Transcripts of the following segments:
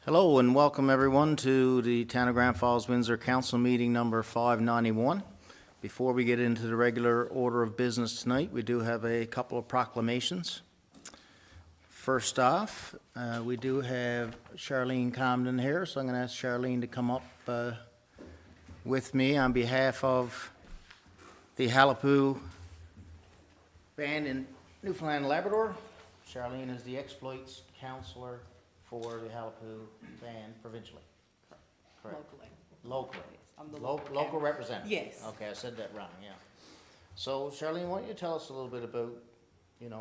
Hello and welcome everyone to the Town of Grand Falls-Windsor Council Meeting number 591. Before we get into the regular order of business tonight, we do have a couple of proclamations. First off, we do have Charlene Comden here, so I'm going to ask Charlene to come up with me on behalf of the Halipoo Band in Newfoundland and Labrador. Charlene is the exploits counselor for the Halipoo Band provincially. Correct. Locally. I'm the local representative. Yes. Okay, I said that wrong, yeah. So Charlene, why don't you tell us a little bit about,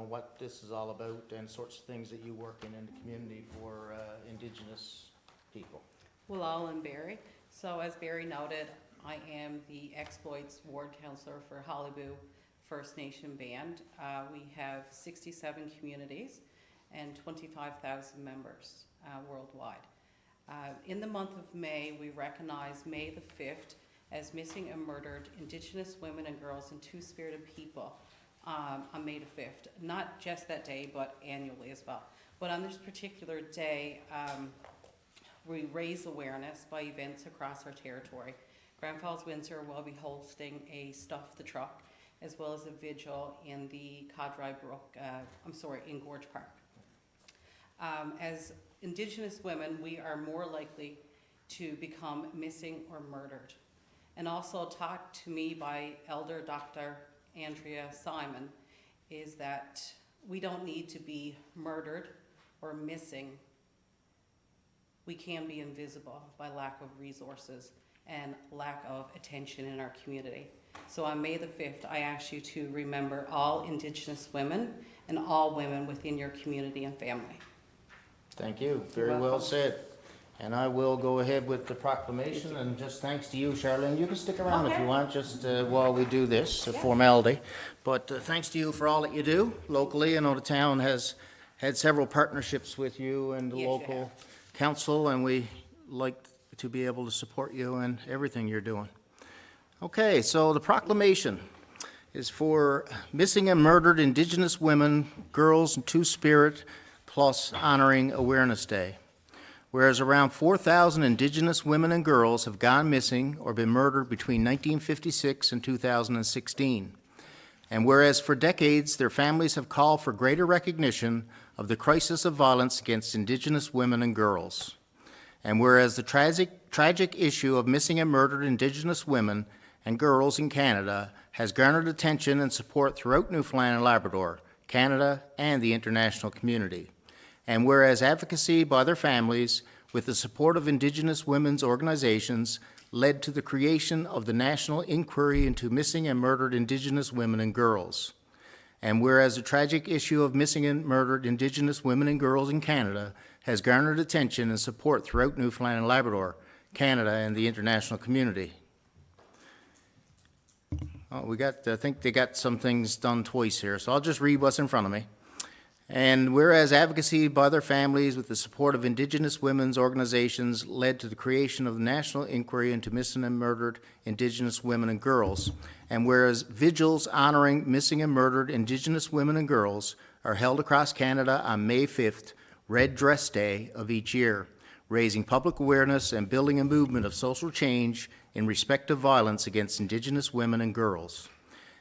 what this is all about and sorts of things that you work in the community for Indigenous people. Well, I'm Barry. So as Barry noted, I am the exploits ward counselor for Halibut First Nation Band. We have 67 communities and 25,000 members worldwide. In the month of May, we recognize May the 5th as Missing and Murdered Indigenous Women and Girls and Two-Spirited People on May the 5th. Not just that day, but annually as well. But on this particular day, we raise awareness by events across our territory. Grand Falls-Windsor will be hosting a Stuff the Truck, as well as a vigil in the Codry Brook, in Gorge Park. As Indigenous women, we are more likely to become missing or murdered. And also taught to me by Elder Dr. Andrea Simon is that we don't need to be murdered or missing. We can be invisible by lack of resources and lack of attention in our community. So on May the 5th, I ask you to remember all Indigenous women and all women within your community and family. Thank you. Very well said. And I will go ahead with the proclamation, and just thanks to you, Charlene. You can stick around if you want, just while we do this, a formality. But thanks to you for all that you do locally. I know the town has had several partnerships with you and the local council, and we like to be able to support you in everything you're doing. Okay, so the proclamation is for Missing and Murdered Indigenous Women, Girls, and Two-Spirit, plus Honoring Awareness Day. Whereas around 4,000 Indigenous women and girls have gone missing or been murdered between 1956 and 2016. And whereas for decades their families have called for greater recognition of the crisis of violence against Indigenous women and girls. And whereas the tragic issue of missing and murdered Indigenous women and girls in Canada has garnered attention and support throughout Newfoundland and Labrador, Canada, and the international community. And whereas advocacy by their families, with the support of Indigenous women's organizations, led to the creation of the National Inquiry into Missing and Murdered Indigenous Women and Girls. And whereas the tragic issue of missing and murdered Indigenous women and girls in Canada has garnered attention and support throughout Newfoundland and Labrador, Canada, and the international community. Oh, I think they got some things done twice here, so I'll just read what's in front of me. And whereas advocacy by their families with the support of Indigenous women's organizations led to the creation of the National Inquiry into Missing and Murdered Indigenous Women and Girls, and whereas vigils honoring missing and murdered Indigenous women and girls are held across Canada on May 5th, Red Dress Day of each year, raising public awareness and building a movement of social change in respect of violence against Indigenous women and girls.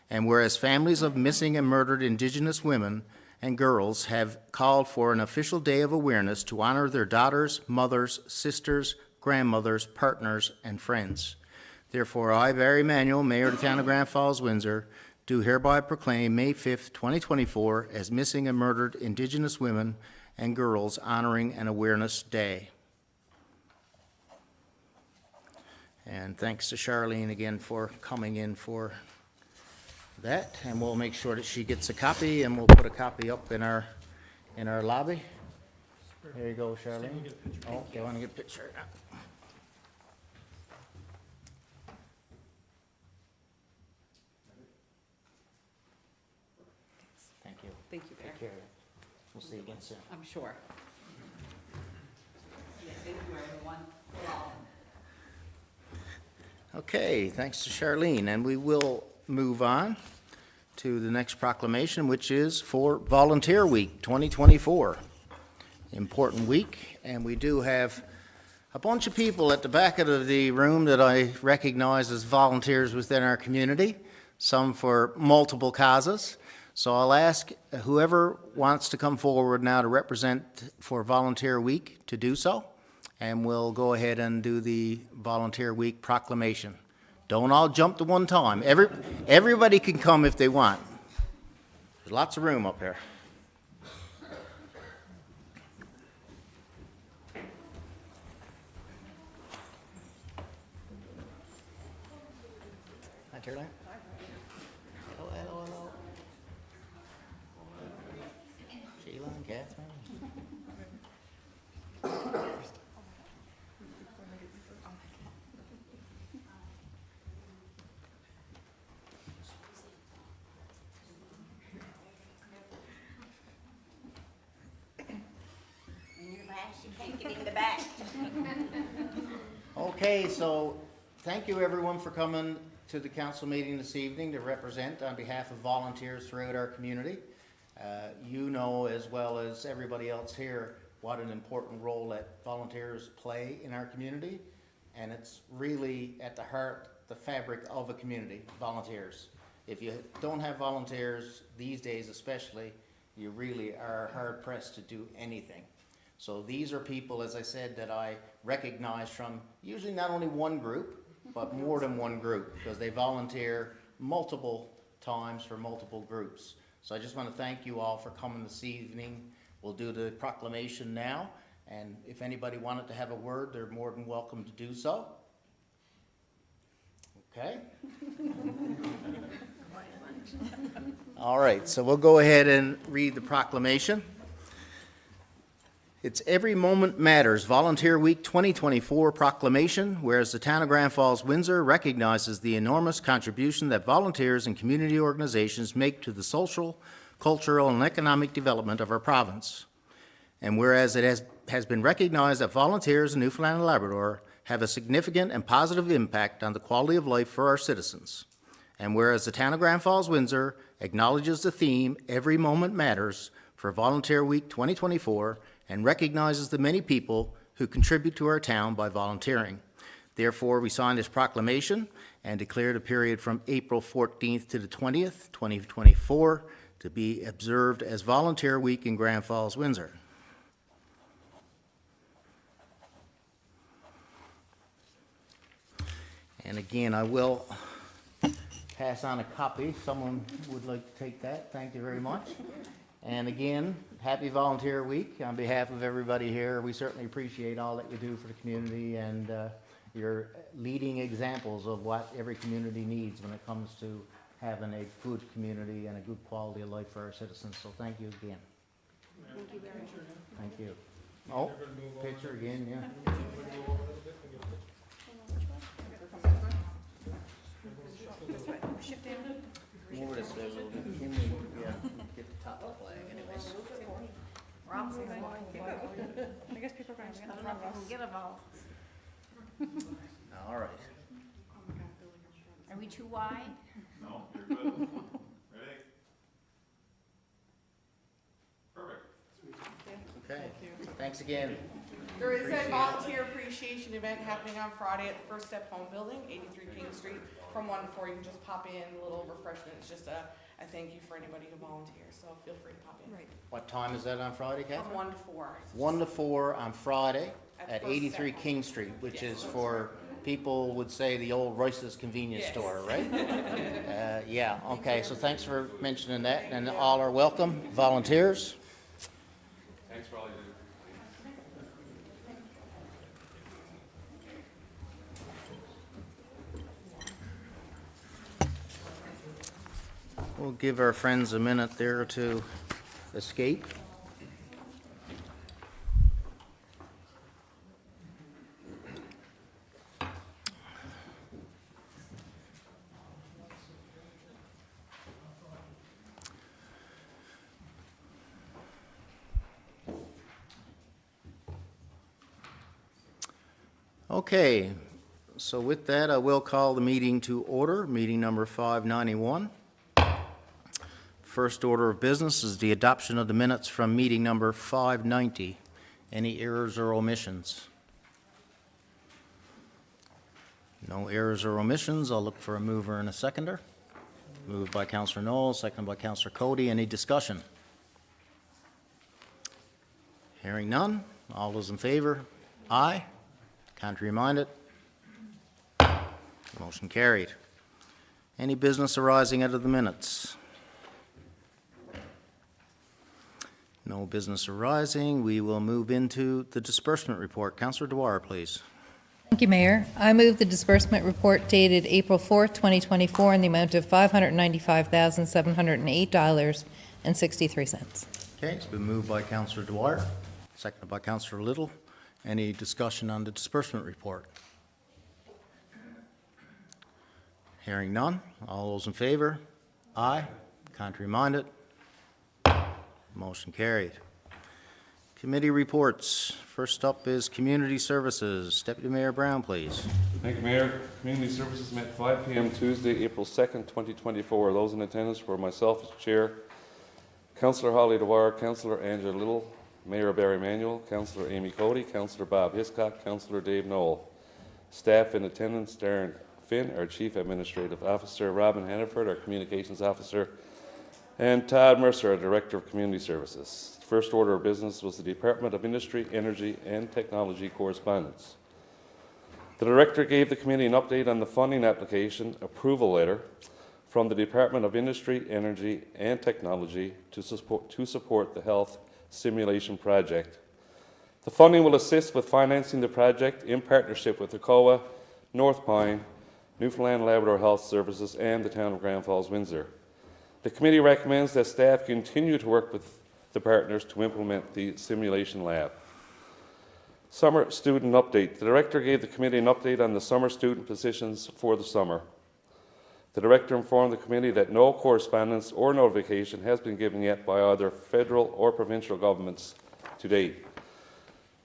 And whereas families of missing and murdered Indigenous women and girls have called for an official day of awareness to honor their daughters, mothers, sisters, grandmothers, partners, and friends. Therefore, I, Barry Manuel, Mayor of the Town of Grand Falls-Windsor, do hereby proclaim May 5th, 2024 as Missing and Murdered Indigenous Women and Girls Honoring and Awareness Day. And thanks to Charlene again for coming in for that, and we'll make sure that she gets a copy, and we'll put a copy up in our lobby. There you go, Charlene. Oh, you want to get a picture? Thank you. Thank you, Barry. Take care. We'll see you again soon. I'm sure. Yeah, thank you, everyone. Okay, thanks to Charlene, and we will move on to the next proclamation, which is for Volunteer Week 2024. Important week, and we do have a bunch of people at the back of the room that I recognize as volunteers within our community, some for multiple causes. So I'll ask whoever wants to come forward now to represent for Volunteer Week to do so, and we'll go ahead and do the Volunteer Week proclamation. Don't all jump to one time. Everybody can come if they want. There's lots of room up here. Hi, Caroline. Hello, hello, hello. Sheila and Catherine. You can't get in the back. Okay, so thank you everyone for coming to the council meeting this evening to represent on behalf of volunteers throughout our community. You know as well as everybody else here what an important role that volunteers play in our community, and it's really at the heart, the fabric of a community, volunteers. If you don't have volunteers these days especially, you really are hard pressed to do anything. So these are people, as I said, that I recognize from usually not only one group, but more than one group, because they volunteer multiple times for multiple groups. So I just want to thank you all for coming this evening. We'll do the proclamation now, and if anybody wanted to have a word, they're more than welcome to do so. Okay? All right, so we'll go ahead and read the proclamation. It's Every Moment Matters Volunteer Week 2024 proclamation, whereas the town of Grand Falls-Windsor recognizes the enormous contribution that volunteers and community organizations make to the social, cultural, and economic development of our province. And whereas it has been recognized that volunteers in Newfoundland and Labrador have a significant and positive impact on the quality of life for our citizens. And whereas the town of Grand Falls-Windsor acknowledges the theme, Every Moment Matters, for Volunteer Week 2024, and recognizes the many people who contribute to our town by volunteering. Therefore, we sign this proclamation and declare the period from April 14th to the 20th, 2024, to be observed as Volunteer Week in Grand Falls-Windsor. And again, I will pass on a copy. Someone would like to take that. Thank you very much. And again, happy Volunteer Week on behalf of everybody here. We certainly appreciate all that you do for the community, and you're leading examples of what every community needs when it comes to having a good community and a good quality of life for our citizens. So thank you again. Thank you very much. Thank you. Oh, picture again, yeah. Move this way a little bit. Yeah, get the top of the flag anyways. I guess people are going to get I don't know if I can get them all. All right. Are we too wide? No, you're good. Ready? Perfect. Okay. Thanks again. There is a volunteer appreciation event happening on Friday at the First Step Home Building, 83 King Street, from 1 to 4. You can just pop in, a little refreshment. It's just a thank you for anybody who volunteers, so feel free to pop in. Right. What time is that on Friday, Catherine? From 1 to 4. 1 to 4 on Friday at First 83 Step. King Street, which Yes. is for people would say the old Royce's convenience Yes. store, right? Yeah, okay, so thanks for mentioning that, and all are welcome, volunteers. Thanks for all you do. We'll give our friends a minute there to escape. Okay, so with that, I will call the meeting to order, meeting number 591. First order of business is the adoption of the minutes from meeting number 590. Any errors or omissions? No errors or omissions. I'll look for a mover and a seconder. Moved by Councillor Knoll, seconded by Councillor Cody. Any discussion? Hearing none. All those in favor? Aye. Contrary minded? Motion carried. Any business arising out of the minutes? No business arising. We will move into the disbursement report. Councillor Dwyer, please. Thank you, Mayor. I move the disbursement report dated April 4th, 2024, in the amount of $595,708.63. Okay, it's been moved by Councillor Dwyer, seconded by Councillor Little. Any discussion on the disbursement report? Hearing none. All those in favor? Aye. Contrary minded? Motion carried. Committee reports. First up is Community Services. Deputy Mayor Brown, please. Thank you, Mayor. Community Services met 5 p.m. Tuesday, April 2nd, 2024. Those in attendance were myself as Chair, Councillor Holly Dwyer, Councillor Angela Little, Mayor Barry Manuel, Councillor Amy Cody, Councillor Bob Hiscock, Councillor Dave Knoll. Staff in attendance, Darren Finn, our Chief Administrative Officer, Robin Hannaford, our Communications Officer, and Todd Mercer, our Director of Community Services. The first order of business was the Department of Industry, Energy and Technology correspondence. The Director gave the committee an update on the funding application approval letter from the Department of Industry, Energy and Technology to support the health simulation project. The funding will assist with financing the project in partnership with the COA, North Pine, Newfoundland Labrador Health Services and the town of Grand Falls-Windsor. The committee recommends that staff continue to work with the partners to implement the simulation lab. Summer student update. The Director gave the committee an update on the summer student positions for the summer. The Director informed the committee that no correspondence or notification has been given yet by either federal or provincial governments to date.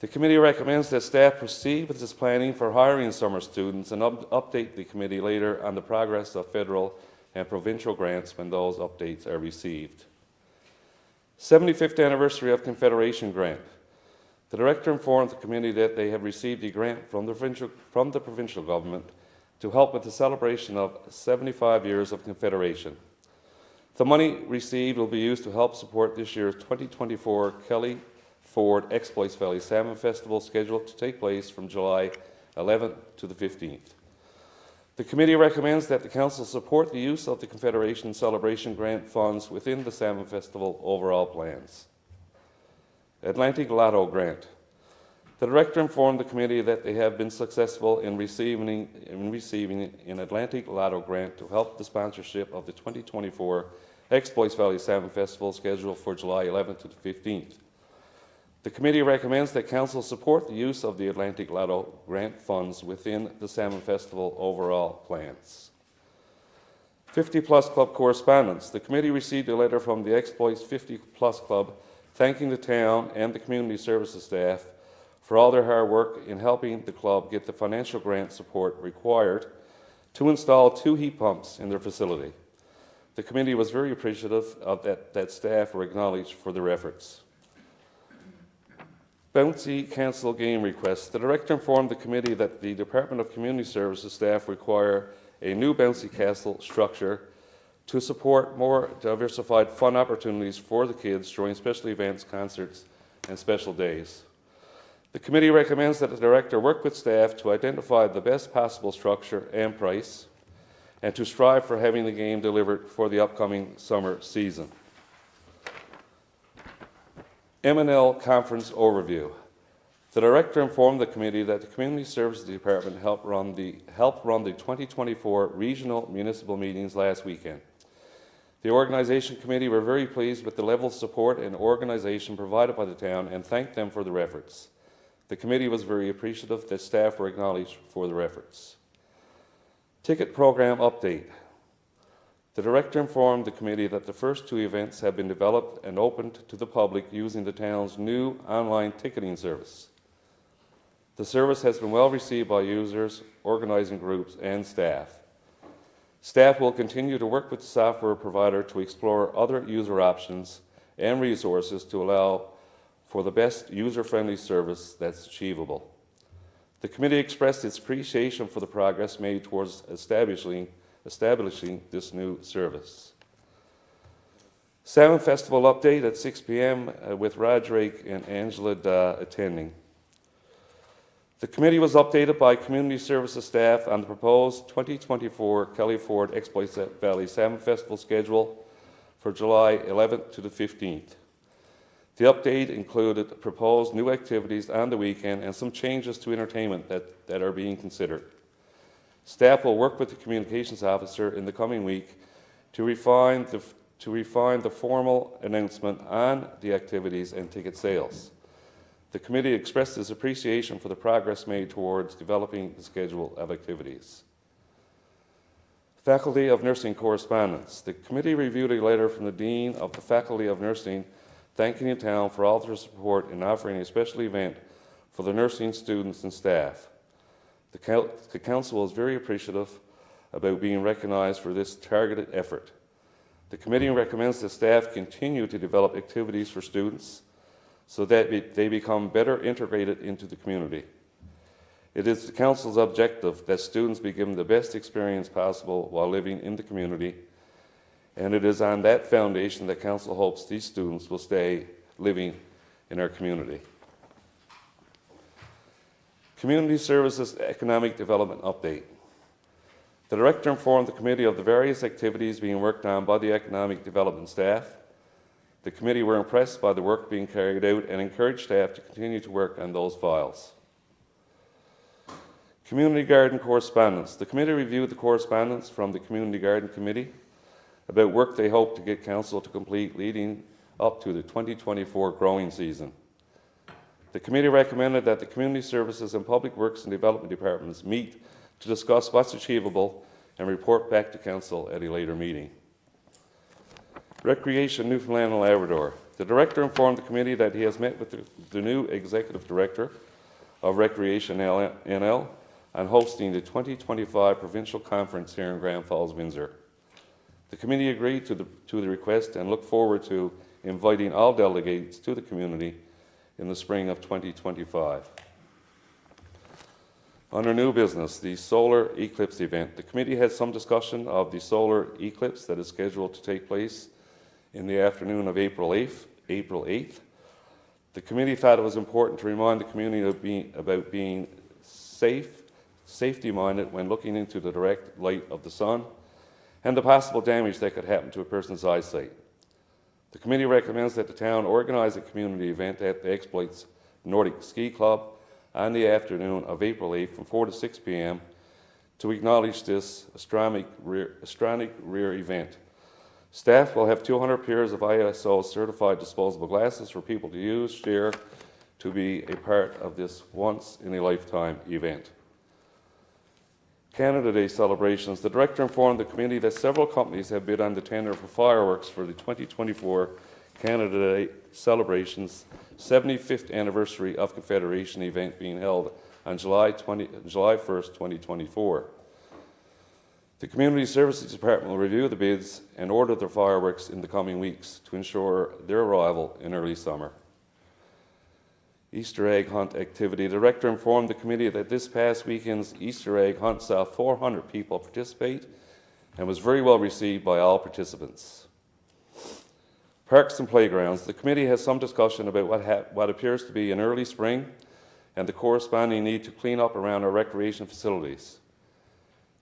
The committee recommends that staff proceed with its planning for hiring summer students and update the committee later on the progress of federal and provincial grants when those updates are received. 75th anniversary of Confederation grant. The Director informed the committee that they have received a grant from the provincial government to help with the celebration of 75 years of Confederation. The money received will be used to help support this year's 2024 Kelly Ford Exploits Valley Salmon Festival, scheduled to take place from July 11th to the 15th. The committee recommends that the Council support the use of the Confederation Celebration Grant funds within the Salmon Festival overall plans. Atlantic Lotto Grant. The Director informed the committee that they have been successful in receiving an Atlantic Lotto Grant to help the sponsorship of the 2024 Exploits Valley Salmon Festival, scheduled for July 11th to the 15th. The committee recommends that Council support the use of the Atlantic Lotto grant funds within the Salmon Festival overall plans. 50 Plus Club correspondence. The committee received a letter from the Exploits 50 Plus Club thanking the town and the community services staff for all their hard work in helping the club get the financial grant support required to install 2 heat pumps in their facility. The committee was very appreciative of that staff were acknowledged for their efforts. Bouncy cancel game requests. The Director informed the committee that the Department of Community Services staff require a new bouncy castle structure to support more diversified fun opportunities for the kids during special events, concerts, and special days. The committee recommends that the Director work with staff to identify the best possible structure and price, and to strive for having the game delivered for the upcoming summer season. M&L Conference Overview. The Director informed the committee that the Community Services Department helped run the 2024 regional municipal meetings last weekend. The Organization Committee were very pleased with the level of support and organization provided by the town and thanked them for their efforts. The committee was very appreciative that staff were acknowledged for their efforts. Ticket Program Update. The Director informed the committee that the first 2 events have been developed and opened to the public using the town's new online ticketing service. The service has been well received by users, organizing groups, and staff. Staff will continue to work with the software provider to explore other user options and resources to allow for the best user-friendly service that's achievable. The committee expressed its appreciation for the progress made towards establishing this new service. Salmon Festival update at 6 p.m. With Raj Rake and Angela attending. The committee was updated by Community Services staff on the proposed 2024 Kelly Ford Exploits Valley Salmon Festival schedule for July 11th to the 15th. The update included proposed new activities on the weekend and some changes to entertainment that are being considered. Staff will work with the communications officer in the coming week to refine the formal announcement on the activities and ticket sales. The committee expressed its appreciation for the progress made towards developing the schedule of activities. Faculty of Nursing correspondence. The committee reviewed a letter from the Dean of the Faculty of Nursing thanking the town for all their support in offering a special event for the nursing students and staff. The council is very appreciative about being recognized for this targeted effort. The committee recommends that staff continue to develop activities for students so that they become better integrated into the community. It is the council's objective that students be given the best experience possible while living in the community, and it is on that foundation that council hopes these students will stay living in our community. Community Services Economic Development Update. The director informed the committee of the various activities being worked on by the economic development staff. The committee were impressed by the work being carried out and encouraged staff to continue to work on those files. Community Garden correspondence. The committee reviewed the correspondence from the Community Garden Committee about work they hope to get council to complete leading up to the 2024 growing season. The committee recommended that the Community Services and Public Works and Development Departments meet to discuss what's achievable and report back to council at a later meeting. Recreation Newfoundland and Labrador. The director informed the committee that he has met with the new executive director of Recreation NL on hosting the 2025 provincial conference here in Grand Falls-Windsor. The committee agreed to the request and look forward to inviting all delegates to the community in the spring of 2025. Under new business, the solar eclipse event. The committee had some discussion of the solar eclipse that is scheduled to take place in the afternoon of April 8th. The committee thought it was important to remind the community about being safety-minded when looking into the direct light of the sun and the possible damage that could happen to a person's eyesight. The committee recommends that the town organize a community event at the Exploits Nordic Ski Club on the afternoon of April 8th from 4 to 6 p.m. to acknowledge this astronomic rare event. Staff will have 200 pairs of ISO certified disposable glasses for people to use, share, to be a part of this once-in-a-lifetime event. Canada Day celebrations. The director informed the committee that several companies have bid on the tender for fireworks for the 2024 Canada Day celebrations 75th anniversary of Confederation event being held on July 1st, 2024. The Community Services Department will review the bids and order the fireworks in the coming weeks to ensure their arrival in early summer. Easter egg hunt activity. The director informed the committee that this past weekend's Easter egg hunt saw 400 people participate and was very well received by all participants. Parks and playgrounds. The committee has some discussion about what appears to be an early spring and the corresponding need to clean up around our recreation facilities.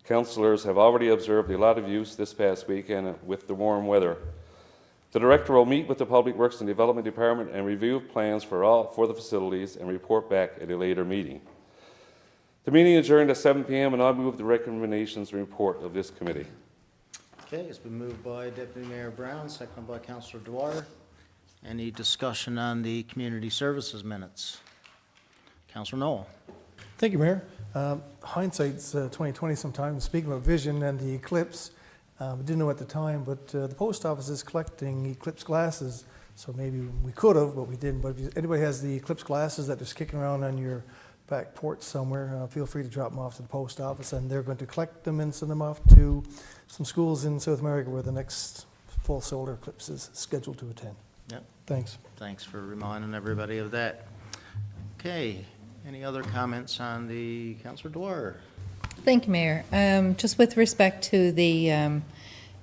Councillors have already observed a lot of use this past weekend with the warm weather. The director will meet with the Public Works and Development Department and review plans for the facilities and report back at a later meeting. The meeting adjourned at 7 p.m. and I move the recommendations and report of this committee. Okay, it's been moved by Deputy Mayor Brown, seconded by Councillor Dwyer. Any discussion on the community services minutes? Councillor Noel. Thank you, Mayor. Hindsight's 2020 sometimes. Speaking of vision and the eclipse, we didn't know at the time, but the post office is collecting eclipse glasses, so maybe we could have, but we didn't. But if anybody has the eclipse glasses that is kicking around on your back porch somewhere, feel free to drop them off to the post office, and they're going to collect them and send them off to some schools in South America where the next full solar eclipse is scheduled to attend. Yep. Thanks. Thanks for reminding everybody of that. Okay, Any other comments on the, Councillor Dwyer? Thank you, Mayor. Just with respect to the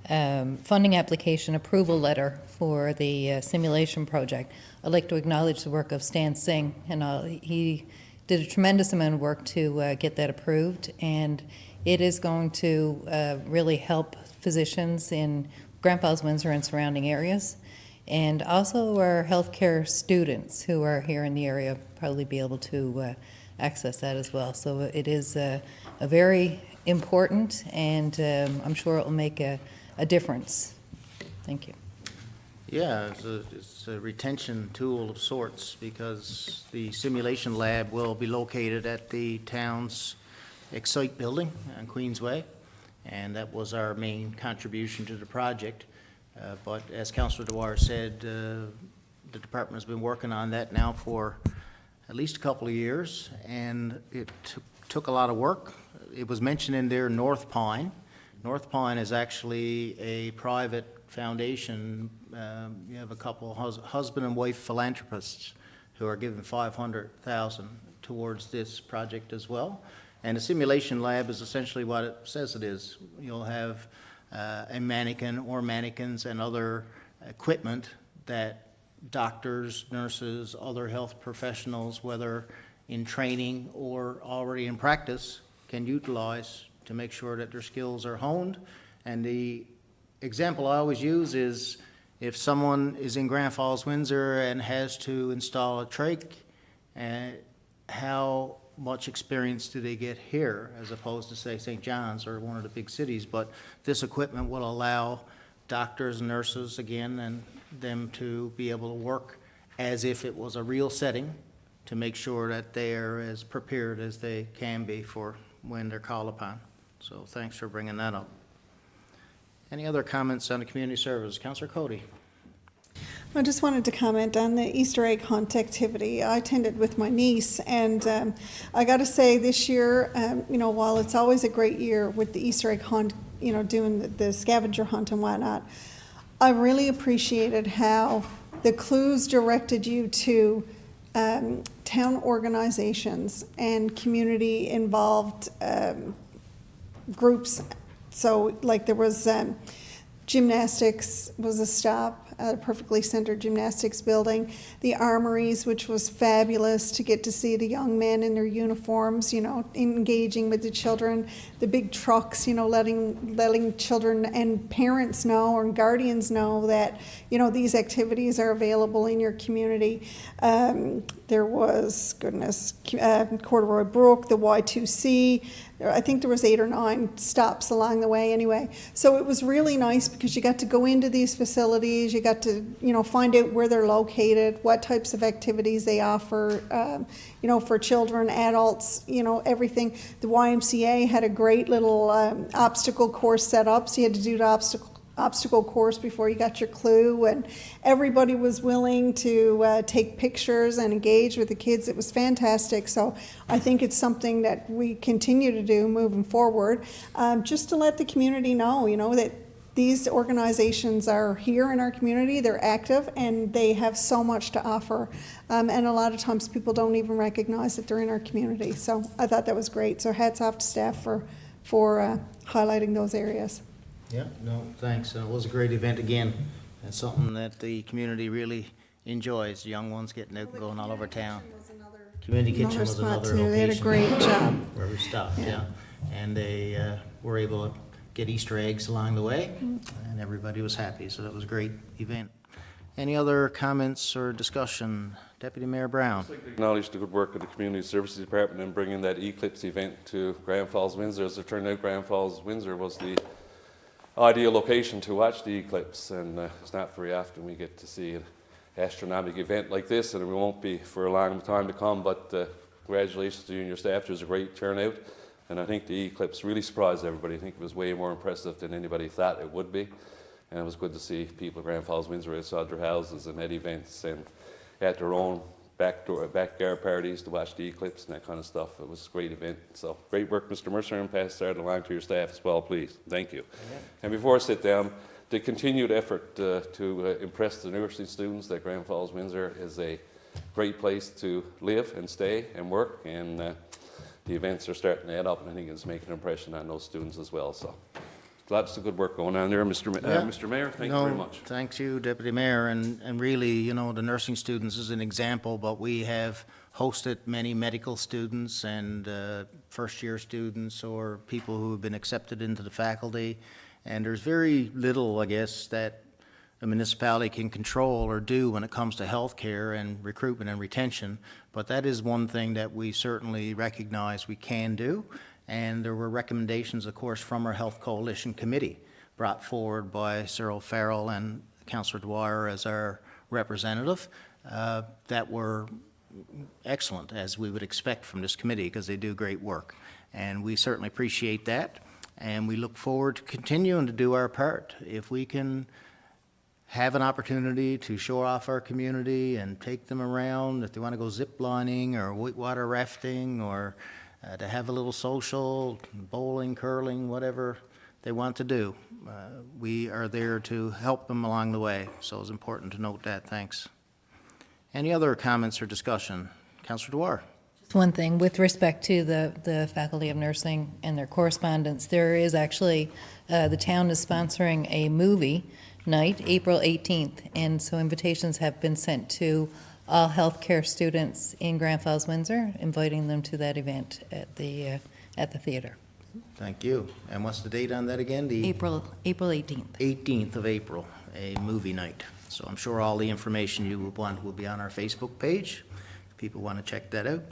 funding application approval letter for the simulation project, I'd like to acknowledge the work of Stan Singh, and he did a tremendous amount of work to get that approved, and it is going to really help physicians in Grand Falls-Windsor and surrounding areas, and also our healthcare students who are here in the area probably be able to access that as well. So it is a very important, and I'm sure it will make a difference. Thank you. Yeah, it's a retention tool of sorts, because the simulation lab will be located at the town's Excite building on Queensway, and that was our main contribution to the project. But as Councillor Dwyer said, the department has been working on that now for at least a couple of years, and it took a lot of work. It was mentioned in there North Pine. North Pine is actually a private foundation. You have a couple husband and wife philanthropists who are giving $500,000 towards this project as well. And the simulation lab is essentially what it says it is. You'll have a mannequin or mannequins and other equipment that doctors, nurses, other health professionals, whether in training or already in practice, can utilize to make sure that their skills are honed. And the example I always use is if someone is in Grand Falls-Windsor and has to install a trach, how much experience do they get here as opposed to, say, St. John's or one of the big cities? But this equipment will allow doctors, nurses, again, and them to be able to work as if it was a real setting to make sure that they are as prepared as they can be for when they're called upon. So thanks for bringing that up. Any other comments on the community service? Councillor Cody. I just wanted to comment on the Easter egg hunt activity. I attended with my niece, and I got to say this year, while it's always a great year with the Easter egg hunt, doing the scavenger hunt and whatnot, I really appreciated how the clues directed you to town organizations and community involved groups. So like there was gymnastics was a stop at a perfectly centered gymnastics building. The armories, which was fabulous to get to see the young men in their uniforms, engaging with the children. The big trucks, letting children and parents know or guardians know that, these activities are available in your community. There was, Corduroy Brook, the Y2C. I think there was 8 or 9 stops along the way anyway. So it was really nice because you got to go into these facilities, you got to, find out where they're located, what types of activities they offer, for children, adults, everything. The YMCA had a great little obstacle course set up, so you had to do the obstacle course before you got your clue, and everybody was willing to take pictures and engage with the kids. It was fantastic. So I think it's something that we continue to do moving forward, just to let the community know, that these organizations are here in our community, they're active, and they have so much to offer. And a lot of times people don't even recognize that they're in our community. So I thought that was great. So hats off to staff for highlighting those areas. Yeah, no, thanks. It was a great event again. It's something that the community really enjoys. The young ones getting out and going all over town. Community kitchen was another location. They had a great job. Where we stopped, yeah. And they were able to get Easter eggs along the way, and everybody was happy. So that was a great event. Any other comments or discussion? Deputy Mayor Brown. I'd like to acknowledge the good work of the Community Services Department in bringing that Eclipse event to Grand Falls-Windsor. As it turned out, Grand Falls-Windsor was the ideal location to watch the eclipse, and it's not very often we get to see an astronomical event like this, and it won't be for a long time to come, but congratulations to you and your staff. There was a great turnout, and I think the eclipse really surprised everybody. I think it was way more impressive than anybody thought it would be, and it was good to see people at Grand Falls-Windsor outside their houses and at events and at their own backyard parties to watch the eclipse and that kind of stuff. It was a great event. So great work, Mr. Mercer, and pass that along to your staff as well, please. Thank you. Yeah. And before I sit down, the continued effort to impress the nursing students at Grand Falls-Windsor is a great place to live and stay and work, and the events are starting to add up, and I think it's making an impression on those students as well. So lots of good work going on there, Mr. Mayor. Thank you very much. Thanks you, Deputy Mayor, and really, you know, the nursing students is an example, but we have hosted many medical students and first-year students or people who have been accepted into the faculty, and there's very little, I guess, that a municipality can control or do when it comes to healthcare and recruitment and retention, but that is one thing that we certainly recognize we can do. And there were recommendations, of course, from our Health Coalition Committee brought forward by Sir O'Farrell and Councillor Dwyer as our representative that were excellent, as we would expect from this committee, because they do great work. And we certainly appreciate that, and we look forward to continuing to do our part. If we can have an opportunity to show off our community and take them around, if they want to go zip lining or whitewater rafting, or to have a little social, bowling, curling, whatever they want to do, we are there to help them along the way. So it's important to note that. Thanks. Any other comments or discussion? Councillor Dwyer. Just one thing, with respect to the Faculty of Nursing and their correspondence, there is actually, the town is sponsoring a movie night, April 18th, and so invitations have been sent to all healthcare students in Grand Falls-Windsor, inviting them to that event at the theater. Thank you. And what's the date on that again? The April 18th. 18th of April, a movie night. So I'm sure all the information you would want will be on our Facebook page, if people want to check that out.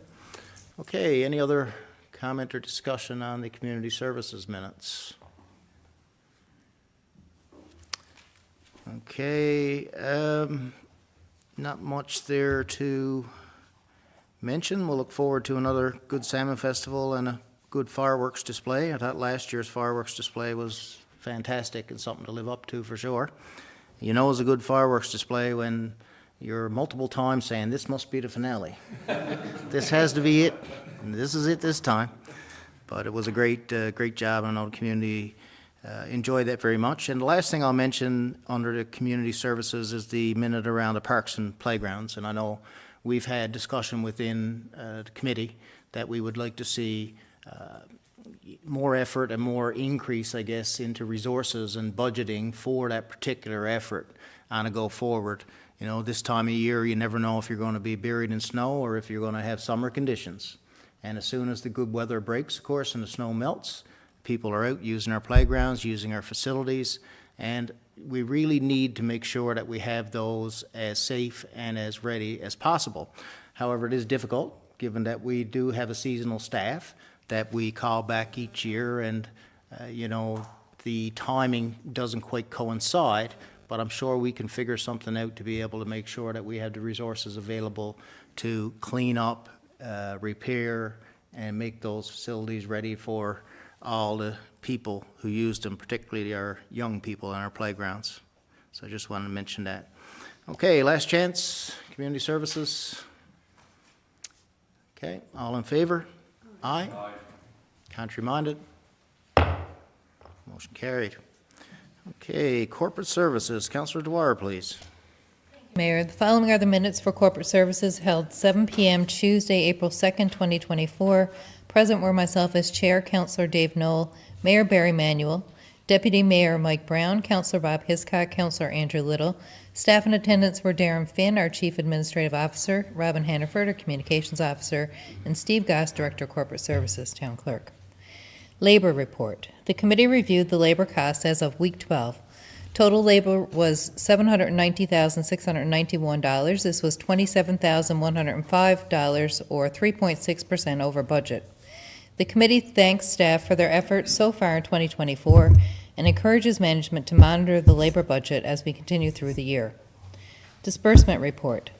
Okay, any other comment or discussion on the community services minutes? Okay, not much there to mention. We'll look forward to another good salmon festival and a good fireworks display. I thought last year's fireworks display was fantastic and something to live up to for sure. You know it's a good fireworks display when you're multiple times saying, this must be the finale. This has to be it, and this is it this time. But it was a great job, and I know the community enjoyed that very much. And the last thing I'll mention under the community services is the minute around the parks and playgrounds. And I know we've had discussion within the committee that we would like to see more effort and more increase, I guess, into resources and budgeting for that particular effort on a go forward. You know, this time of year, you never know if you're going to be buried in snow or if you're going to have summer conditions. And as soon as the good weather breaks, of course, and the snow melts, people are out using our playgrounds, using our facilities, and we really need to make sure that we have those as safe and as ready as possible. However, it is difficult, given that we do have a seasonal staff that we call back each year, and you know, the timing doesn't quite coincide, but I'm sure we can figure something out to be able to make sure that we have the resources available to clean up, repair, and make those facilities ready for all the people who use them, particularly our young people in our playgrounds. So I just wanted to mention that. Okay, last chance, community services. Okay, all in favor? Aye. Aye. Contrary-minded? Motion carried. Okay, corporate services. Councillor Dwyer, please. Mayor, the following are the minutes for corporate services held 7 p.m. Tuesday, April 2nd, 2024. Present were myself as Chair, Councillor Dave Knoll, Mayor Barry Manuel, Deputy Mayor Mike Brown, Councillor Bob Hiscock, Councillor Andrew Little. Staff in attendance were Darren Finn, our Chief Administrative Officer, Robin Hannaford, our Communications Officer, and Steve Goss, Director of Corporate Services, Town Clerk. Labor report. The committee reviewed the labor costs as of week 12. Total labor was $790,691. This was $27,105, or 3.6% over budget. The committee thanks staff for their efforts so far in 2024 and encourages management to monitor the labor budget as we continue through the year. Disbursement report.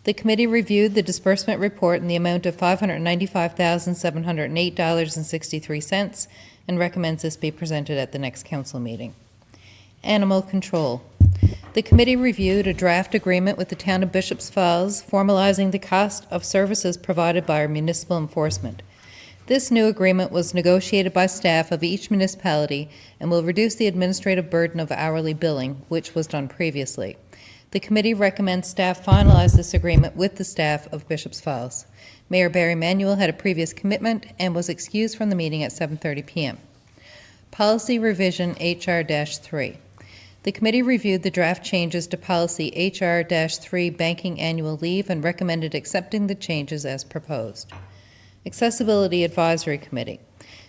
The committee reviewed the disbursement report in the amount of $595,708.63 and recommends this be presented at the next council meeting. Animal control. The committee reviewed a draft agreement with the town of Bishops Falls formalizing the cost of services provided by our municipal enforcement. This new agreement was negotiated by staff of each municipality and will reduce the administrative burden of hourly billing, which was done previously. The committee recommends staff finalize this agreement with the staff of Bishop's Falls. Mayor Barry Manuel had a previous commitment and was excused from the meeting at 7:30 p.m. Policy Revision HR-3. The committee reviewed the draft changes to Policy HR-3 Banking Annual Leave and recommended accepting the changes as proposed. Accessibility Advisory Committee.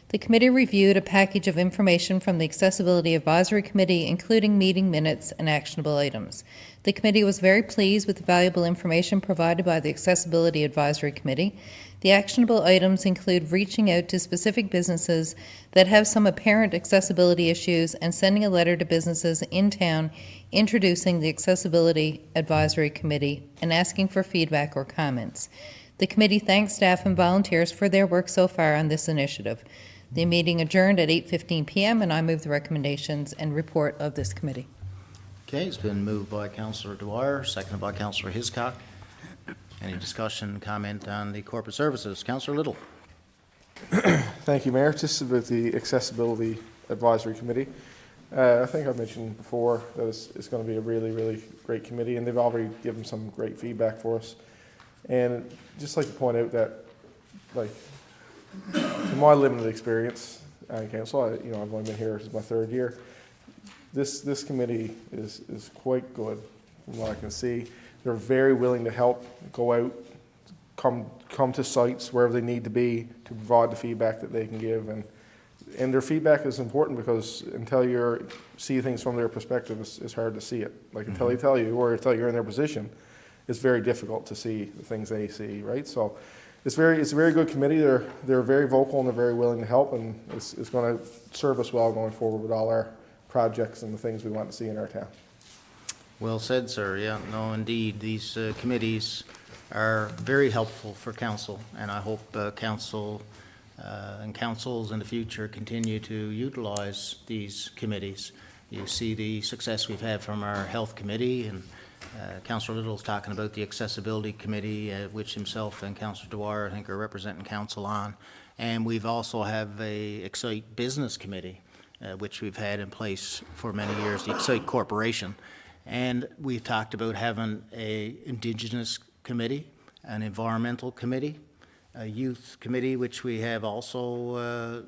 The committee reviewed a package of information from the Accessibility Advisory Committee, including meeting minutes and actionable items. The committee was very pleased with the valuable information provided by the Accessibility Advisory Committee. The actionable items include reaching out to specific businesses that have some apparent accessibility issues and sending a letter to businesses in town introducing the Accessibility Advisory Committee and asking for feedback or comments. The committee thanks staff and volunteers for their work so far on this initiative. The meeting adjourned at 8:15 p.m., and I move the recommendations and report of this committee. Okay, it's been moved by Councillor Dwyer, seconded by Councillor Hiscock. Any discussion, comment on the corporate services? Councillor Little. Thank you, Mayor. Just about the Accessibility Advisory Committee. I think I've mentioned before that it's going to be a really, really great committee, and they've already given some great feedback for us. And just like to point out that, like, from my limited experience on council, I've only been here, this is my third year. This committee is quite good from what I can see. They're very willing to help, go out, come to sites wherever they need to be to provide the feedback that they can give. And their feedback is important because until you see things from their perspective, it's hard to see it. Like until they tell you, or until you're in their position, it's very difficult to see the things they see, right? So it's a very good committee. They're very vocal and they're very willing to help, and it's going to serve us well going forward with all our projects and the things we want to see in our town. Well said, sir. Yeah, no, indeed, these committees are very helpful for council, and I hope council and councils in the future continue to utilize these committees. You see the success we've had from our health committee, and Councillor Little's talking about the accessibility committee, which himself and Councillor Dwyer, I think, are representing council on. And we've also have a Excite Business Committee, which we've had in place for many years, the Excite Corporation. And we've talked about having a Indigenous committee, an environmental committee, a youth committee, which we have also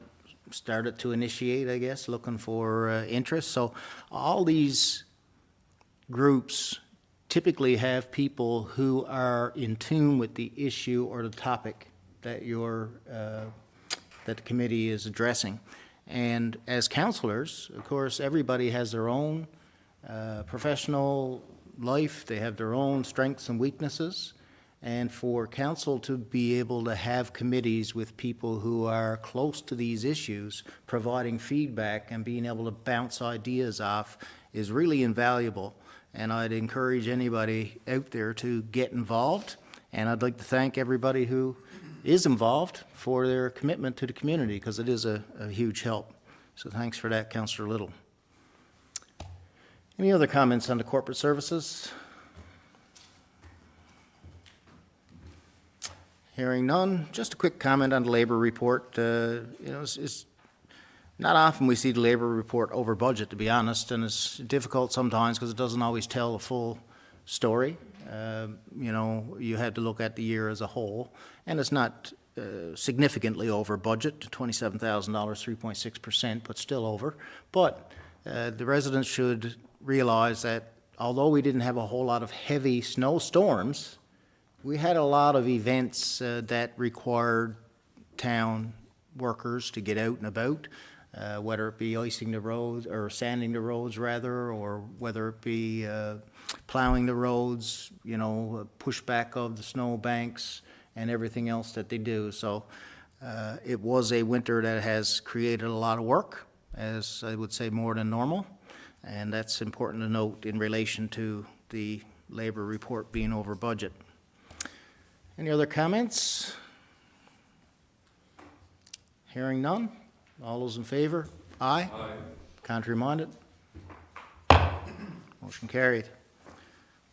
started to initiate, I guess, looking for interest. So all these groups typically have people who are in tune with the issue or the topic that that the committee is addressing. And as councillors, of course, everybody has their own professional life. They have their own strengths and weaknesses. And for council to be able to have committees with people who are close to these issues, providing feedback and being able to bounce ideas off is really invaluable. And I'd encourage anybody out there to get involved. And I'd like to thank everybody who is involved for their commitment to the community, because it is a huge help. So thanks for that, Councillor Little. Any other comments on the corporate services? Hearing none, just a quick comment on the labor report. It's not often we see the labor report over budget, to be honest, and it's difficult sometimes because it doesn't always tell the full story. You have to look at the year as a whole, and it's not significantly over budget, $27,000, 3.6%, but still over. But the residents should realize that although we didn't have a whole lot of heavy snowstorms, we had a lot of events that required town workers to get out and about, whether it be icing the roads or sanding the roads rather, or whether it be plowing the roads, pushback of the snow banks and everything else that they do. So it was a winter that has created a lot of work, as I would say more than normal, and that's important to note in relation to the labor report being over budget. Any other comments? Hearing none. All those in favor? Aye. Aye. Contrary minded? Motion carried.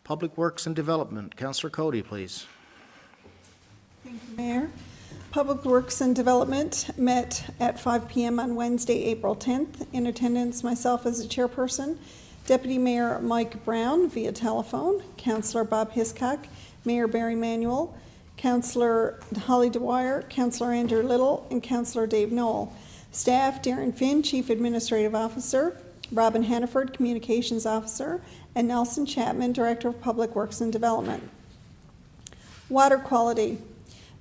Public Works and Development. Councillor Cody, please. Thank you, Mayor. Public Works and Development met at 5 p.m. on Wednesday, April 10th. In attendance, myself as a chairperson, Deputy Mayor Mike Brown via telephone, Councillor Bob Hiscock, Mayor Barry Manuel, Councillor Holly Dwyer, Councillor Andrew Little, and Councillor Dave Knoll. Staff, Darren Finn, Chief Administrative Officer, Robin Hannaford, Communications Officer, and Nelson Chapman, Director of Public Works and Development. Water quality.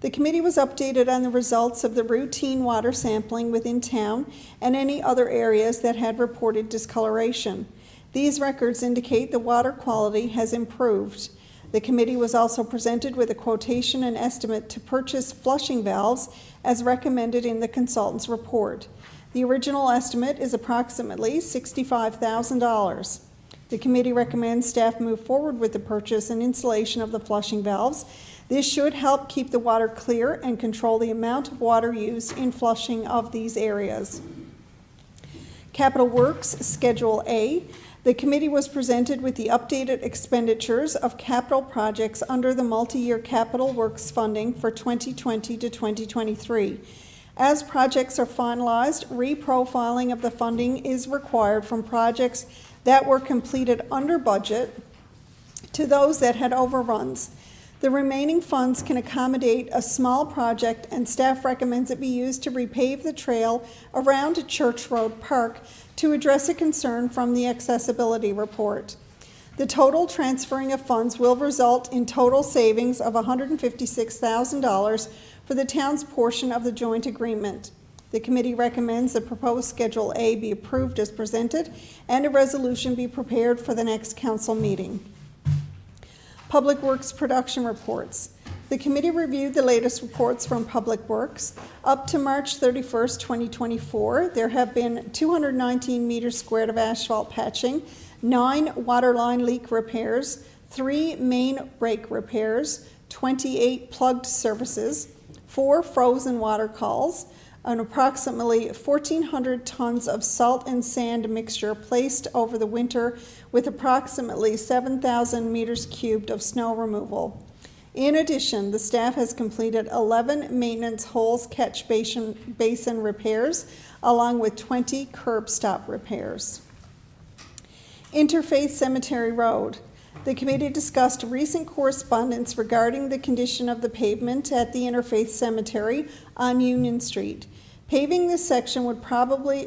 The committee was updated on the results of the routine water sampling within town and any other areas that had reported discoloration. These records indicate the water quality has improved. The committee was also presented with a quotation and estimate to purchase flushing valves as recommended in the consultant's report. The original estimate is approximately $65,000. The committee recommends staff move forward with the purchase and installation of the flushing valves. This should help keep the water clear and control the amount of water used in flushing of these areas. Capital Works, Schedule A. The committee was presented with the updated expenditures of capital projects under the multi-year Capital Works funding for 2020 to 2023. As projects are finalized, reprofiling of the funding is required from projects that were completed under budget to those that had overruns. The remaining funds can accommodate a small project, and staff recommends it be used to repave the trail around Church Road Park to address a concern from the accessibility report. The total transferring of funds will result in total savings of $156,000 for the town's portion of the joint agreement. The committee recommends the proposed Schedule A be approved as presented and a resolution be prepared for the next council meeting. Public Works production reports. The committee reviewed the latest reports from Public Works. Up to March 31st, 2024, there have been 219 meters squared of asphalt patching, 9 waterline leak repairs, 3 main break repairs, 28 plugged services, 4 frozen water calls, and approximately 1,400 tons of salt and sand mixture placed over the winter with approximately 7,000 meters cubed of snow removal. In addition, the staff has completed 11 maintenance holes catch basin repairs, along with 20 curb stop repairs. Interfaith Cemetery Road. The committee discussed recent correspondence regarding the condition of the pavement at the Interfaith Cemetery on Union Street. Paving this section would possibly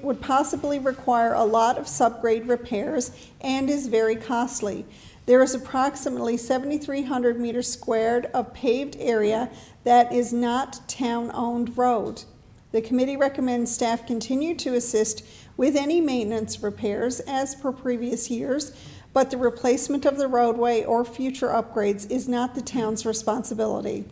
require a lot of subgrade repairs and is very costly. There is approximately 7,300 meters squared of paved area that is not town-owned road. The committee recommends staff continue to assist with any maintenance repairs as per previous years, but the replacement of the roadway or future upgrades is not the town's responsibility.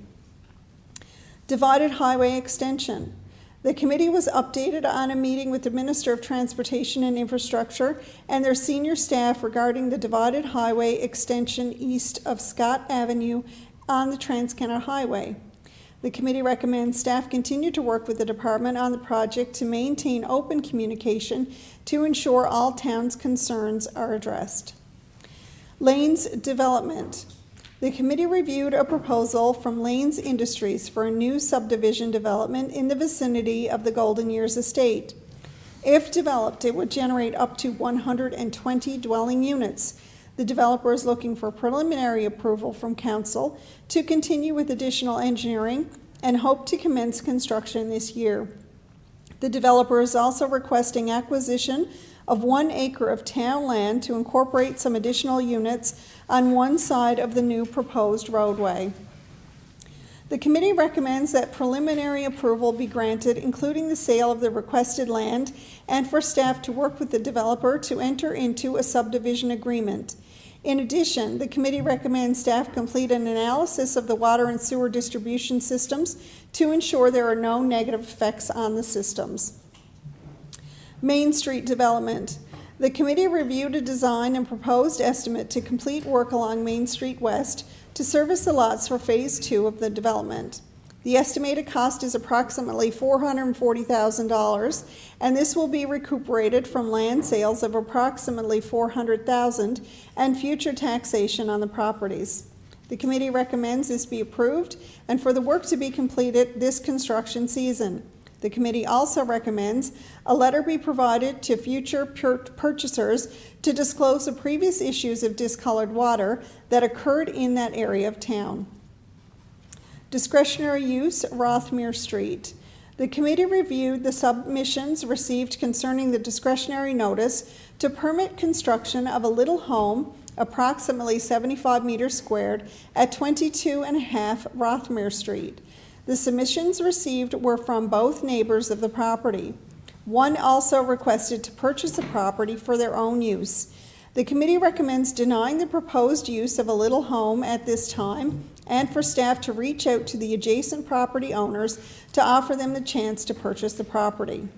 Divided highway extension. The committee was updated on a meeting with the Minister of Transportation and Infrastructure and their senior staff regarding the divided highway extension east of Scott Avenue on the Trans-Canada Highway. The committee recommends staff continue to work with the department on the project to maintain open communication to ensure all towns' concerns are addressed. Lanes development. The committee reviewed a proposal from Lanes Industries for a new subdivision development in the vicinity of the Golden Years Estate. If developed, it would generate up to 120 dwelling units. The developer is looking for preliminary approval from council to continue with additional engineering and hope to commence construction this year. The developer is also requesting acquisition of 1 acre of town land to incorporate some additional units on one side of the new proposed roadway. The committee recommends that preliminary approval be granted, including the sale of the requested land, and for staff to work with the developer to enter into a subdivision agreement. In addition, the committee recommends staff complete an analysis of the water and sewer distribution systems to ensure there are no negative effects on the systems. Main Street development. The committee reviewed a design and proposed estimate to complete work along Main Street West to service the lots for Phase 2 of the development. The estimated cost is approximately $440,000, and this will be recuperated from land sales of approximately $400,000 and future taxation on the properties. The committee recommends this be approved and for the work to be completed this construction season. The committee also recommends a letter be provided to future purchasers to disclose the previous issues of discolored water that occurred in that area of town. Discretionary use, Rothmere Street. The committee reviewed the submissions received concerning the discretionary notice to permit construction of a little home approximately 75 meters squared at 22.5 Rothmere Street. The submissions received were from both neighbors of the property. One also requested to purchase the property for their own use. The committee recommends denying the proposed use of a little home at this time and for staff to reach out to the adjacent property owners to offer them the chance to purchase the property.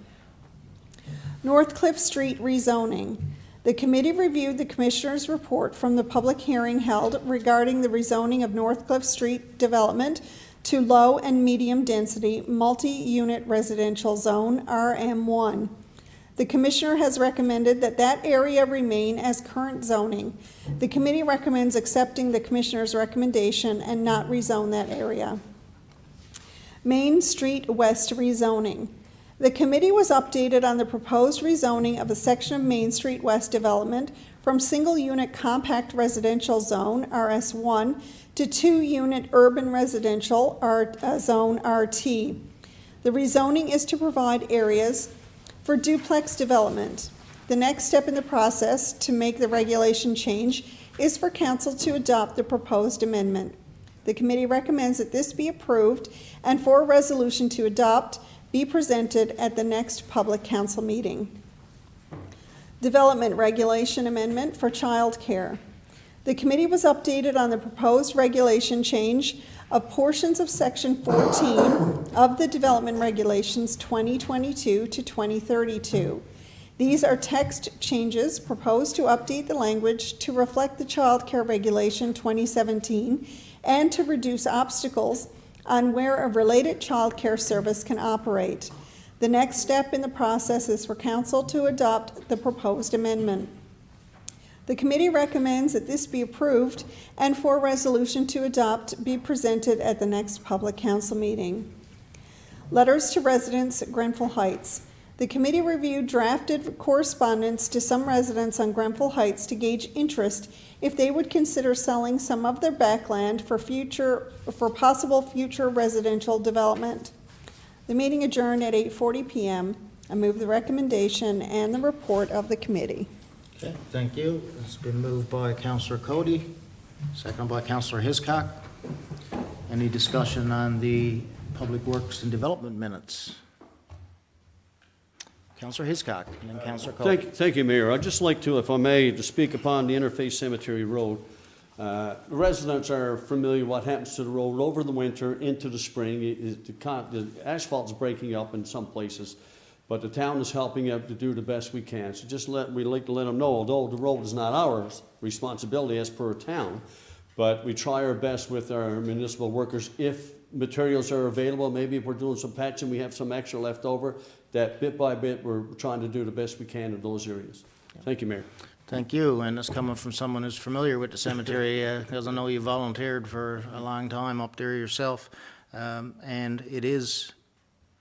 Northcliffe Street rezoning. The committee reviewed the commissioner's report from the public hearing held regarding the rezoning of Northcliffe Street development to low and medium density multi-unit residential zone RM1. The commissioner has recommended that that area remain as current zoning. The committee recommends accepting the commissioner's recommendation and not rezone that area. Main Street West rezoning. The committee was updated on the proposed rezoning of a section of Main Street West development from single-unit compact residential zone, RS1, to two-unit urban residential zone, RT. The rezoning is to provide areas for duplex development. The next step in the process to make the regulation change is for council to adopt the proposed amendment. The committee recommends that this be approved and for a resolution to adopt be presented at the next public council meeting. Development regulation amendment for childcare. The committee was updated on the proposed regulation change of portions of Section 14 of the Development Regulations 2022 to 2032. These are text changes proposed to update the language to reflect the Child Care Regulation 2017 and to reduce obstacles on where a related child care service can operate. The next step in the process is for council to adopt the proposed amendment. The committee recommends that this be approved and for a resolution to adopt be presented at the next public council meeting. Letters to residents at Grenfell Heights. The committee reviewed drafted correspondence to some residents on Grenfell Heights to gauge interest if they would consider selling some of their backland for possible future residential development. The meeting adjourned at 8:40 p.m. I move the recommendation and the report of the committee. Okay, thank you. It's been moved by Councillor Cody, second by Councillor Hiscock. Any discussion on the Public Works and Development minutes? Councillor Hiscock and then Councillor Cody. Thank you, Mayor. I'd just like to, if I may, to speak upon the Interface Cemetery Road. Residents are familiar with what happens to the road over the winter into the spring. The asphalt is breaking up in some places, but the town is helping out to do the best we can. So we'd like to let them know, although the road is not our responsibility as per town, but we try our best with our municipal workers. If materials are available, maybe if we're doing some patching, we have some extra left over, that bit by bit, we're trying to do the best we can in those areas. Thank you, Mayor. Thank you, and this coming from someone who's familiar with the cemetery, because I know you volunteered for a long time up there yourself, and it is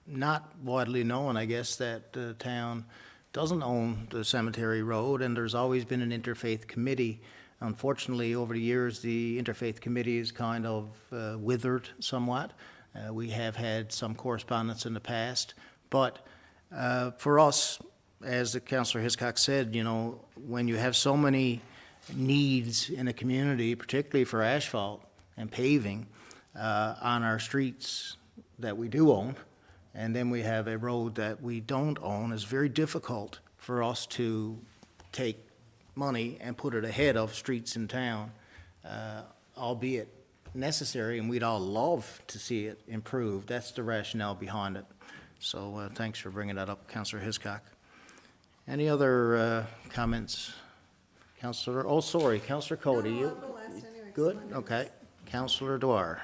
not widely known, I guess, that the town doesn't own the cemetery road, and there's always been an interfaith committee. Unfortunately, over the years, the interfaith committee is kind of withered somewhat. We have had some correspondence in the past, but for us, as the Councillor Hiscock said, you know, when you have so many needs in a community, particularly for asphalt and paving on our streets that we do own, and then we have a road that we don't own, it's very difficult for us to take money and put it ahead of streets in town, albeit necessary, and we'd all love to see it improved. That's the rationale behind it. So thanks for bringing that up, Councillor Hiscock. Any other comments? Councillor Cody. You good? Okay. Councillor Dwyer.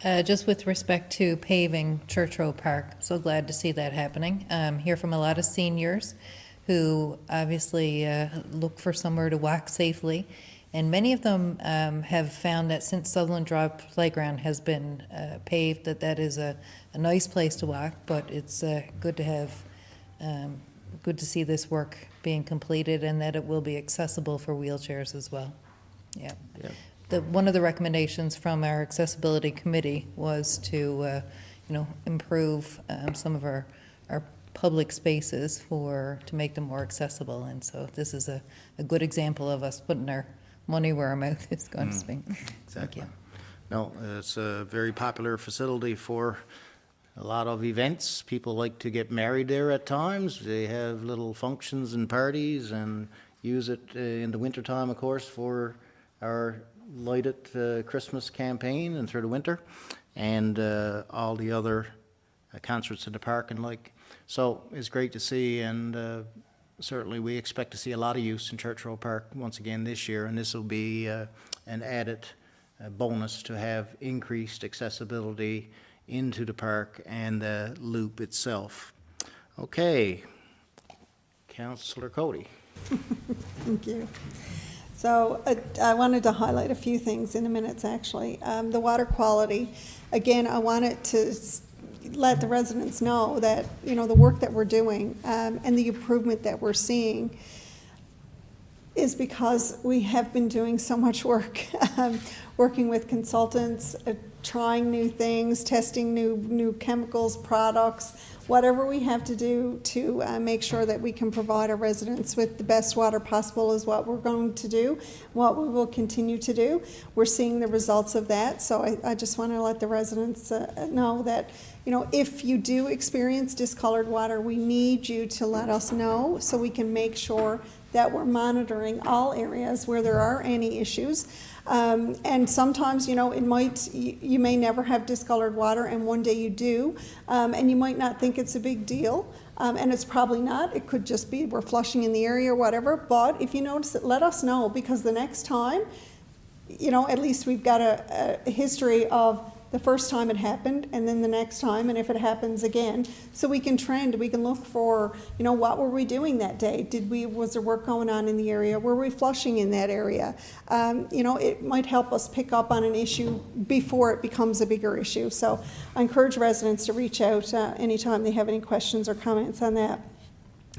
Just with respect to paving Church Road Park, so glad to see that happening. Hear from a lot of seniors who obviously look for somewhere to walk safely, And many of them have found that since Sutherland Drive Playground has been paved, that is a nice place to walk, but it's good to have, good to see this work being completed and that it will be accessible for wheelchairs as well. Yeah. One of the recommendations from our accessibility committee was to, improve some of our public spaces to make them more accessible. And so this is a good example of us putting our money where our mouth is going to speak. Exactly. No, it's a very popular facility for a lot of events. People like to get married there at times. They have little functions and parties and use it in the wintertime, of course, for our lighted Christmas campaign and through the winter, and all the other concerts in the park and like. So it's great to see, and certainly we expect to see a lot of use in Church Road Park once again this year, and this will be an added bonus to have increased accessibility into the park and the loop itself. Okay, Councillor Cody. Thank you. So I wanted to highlight a few things in the minutes, actually. The water quality, again, I wanted to let the residents know that, the work that we're doing and the improvement that we're seeing is because we have been doing so much work, working with consultants, trying new things, testing new chemicals, products, whatever we have to do to make sure that we can provide our residents with the best water possible is what we're going to do, what we will continue to do. We're seeing the results of that, so I just want to let the residents know that, if you do experience discolored water, we need you to let us know so we can make sure that we're monitoring all areas where there are any issues. And sometimes, you may never have discolored water, and one day you do, and you might not think it's a big deal, and it's probably not. It could just be we're flushing in the area or whatever, but if you notice it, let us know, because the next time, at least we've got a history of the first time it happened, and then the next time, and if it happens again, so we can trend, we can look for, what were we doing that day? Was there work going on in the area? Were we flushing in that area? It might help us pick up on an issue before it becomes a bigger issue. So I encourage residents to reach out anytime they have any questions or comments on that.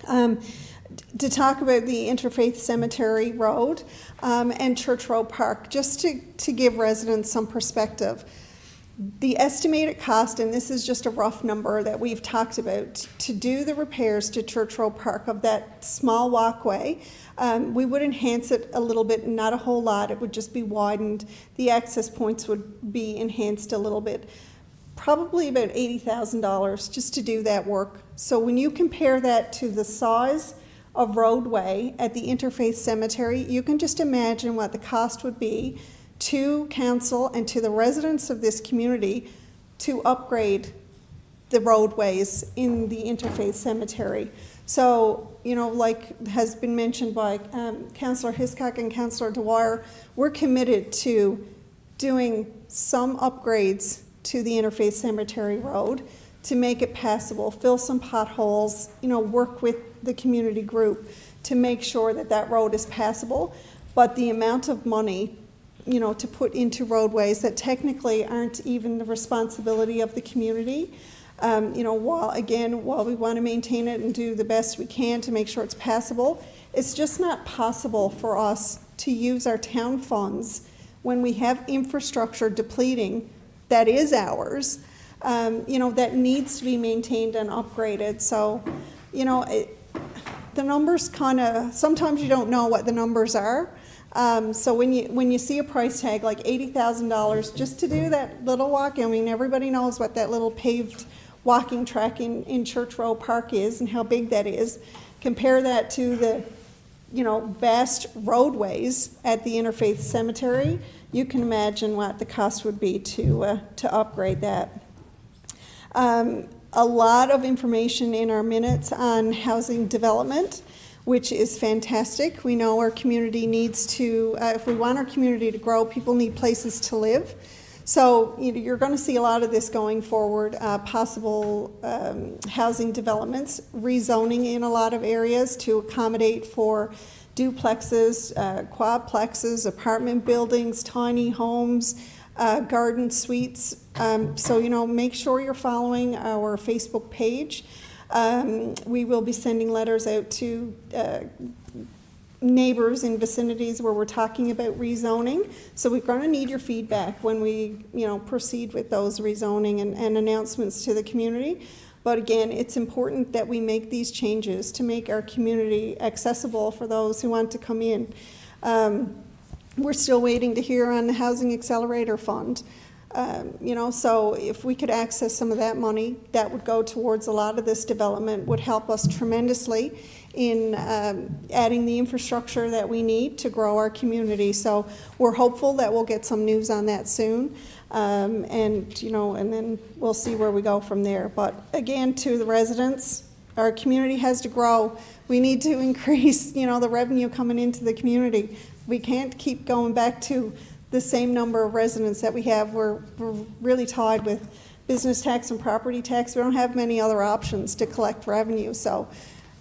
To talk about the Interfaith Cemetery Road and Church Road Park, just to give residents some perspective. The estimated cost, and this is just a rough number that we've talked about, to do the repairs to Church Road Park of that small walkway, we would enhance it a little bit, not a whole lot. It would just be widened. The access points would be enhanced a little bit. Probably about $80,000 just to do that work. So when you compare that to the size of roadway at the Interfaith Cemetery, you can just imagine what the cost would be to council and to the residents of this community to upgrade the roadways in the Interfaith Cemetery. So, like has been mentioned by Councillor Hiscock and Councillor Dwyer, we're committed to doing some upgrades to the Interfaith Cemetery Road to make it passable, fill some potholes, work with the community group to make sure that road is passable. But the amount of money to put into roadways that technically aren't even the responsibility of the community. While we want to maintain it and do the best we can to make sure it's passable, it's just not possible for us to use our town funds when we have infrastructure depleting that is ours, that needs to be maintained and upgraded. So, the numbers sometimes you don't know what the numbers are. So when you see a price tag like $80,000 just to do that little walk, everybody knows what that little paved walking track in Church Road Park is and how big that is. Compare that to the, vast roadways at the Interfaith Cemetery. You can imagine what the cost would be to upgrade that. A lot of information in our minutes on housing development, which is fantastic. We know our community needs to, if we want our community to grow, people need places to live. So you're going to see a lot of this going forward, possible housing developments, rezoning in a lot of areas to accommodate for duplexes, quadplexes, apartment buildings, tiny homes, garden suites. So, make sure you're following our Facebook page. We will be sending letters out to neighbors in vicinities where we're talking about rezoning. So we're going to need your feedback when we, proceed with those rezoning and announcements to the community. But again, it's important that we make these changes to make our community accessible for those who want to come in. We're still waiting to hear on the Housing Accelerator Fund. So if we could access some of that money, that would go towards a lot of this development, would help us tremendously in adding the infrastructure that we need to grow our community. So we're hopeful that we'll get some news on that soon. And then we'll see where we go from there. But again, to the residents, our community has to grow. We need to increase, the revenue coming into the community. We can't keep going back to the same number of residents that we have. We're really tied with business tax and property tax. We don't have many other options to collect revenue. So,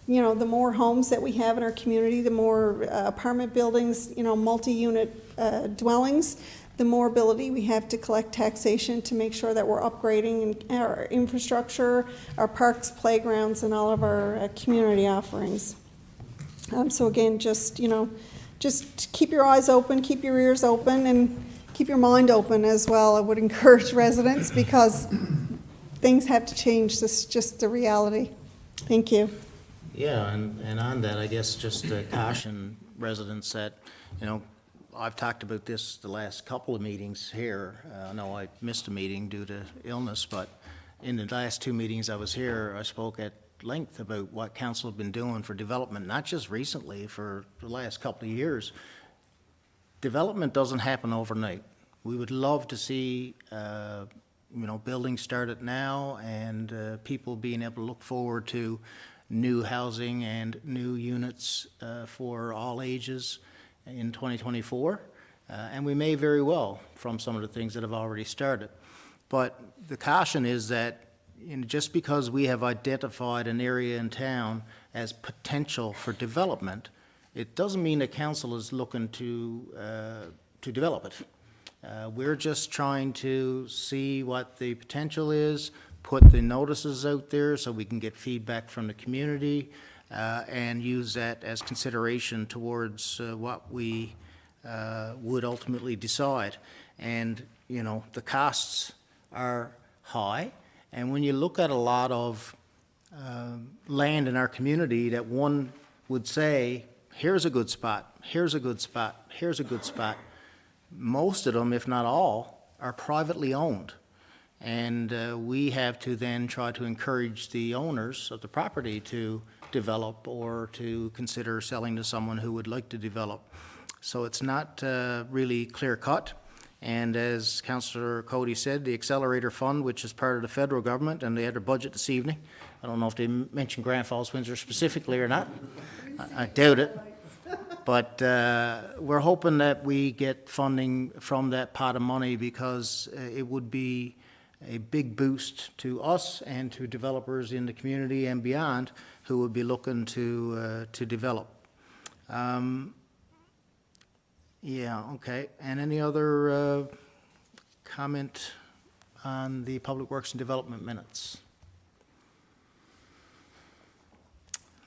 the more homes that we have in our community, the more apartment buildings, multi-unit dwellings, the more ability we have to collect taxation to make sure that we're upgrading our infrastructure, our parks, playgrounds, and all of our community offerings. So again, just keep your eyes open, keep your ears open, and keep your mind open as well. I would encourage residents, because things have to change. This is just the reality. Thank you. Yeah, and on that, I guess just caution residents that, I've talked about this the last couple of meetings here. I know I missed a meeting due to illness, but in the last two meetings I was here, I spoke at length about what council have been doing for development, not just recently, for the last couple of years. Development doesn't happen overnight. We would love to see, buildings started now, and people being able to look forward to new housing and new units for all ages in 2024. And we may very well, from some of the things that have already started. But the caution is that just because we have identified an area in town as potential for development, it doesn't mean the council is looking to develop it. We're just trying to see what the potential is, put the notices out there so we can get feedback from the community, and use that as consideration towards what we would ultimately decide. And, the costs are high. And when you look at a lot of land in our community that one would say, here's a good spot, here's a good spot, here's a good spot, most of them, if not all, are privately owned. And we have to then try to encourage the owners of the property to develop or to consider selling to someone who would like to develop. So it's not really clear cut. And as Councillor Cody said, the Accelerator Fund, which is part of the federal government, and they had their budget this evening. I don't know if they mentioned Grand Falls-Windsor specifically or not. I doubt it. But we're hoping that we get funding from that pot of money, because it would be a big boost to us and to developers in the community and beyond who would be looking to develop. Yeah, okay. And any other comment on the Public Works and Development minutes?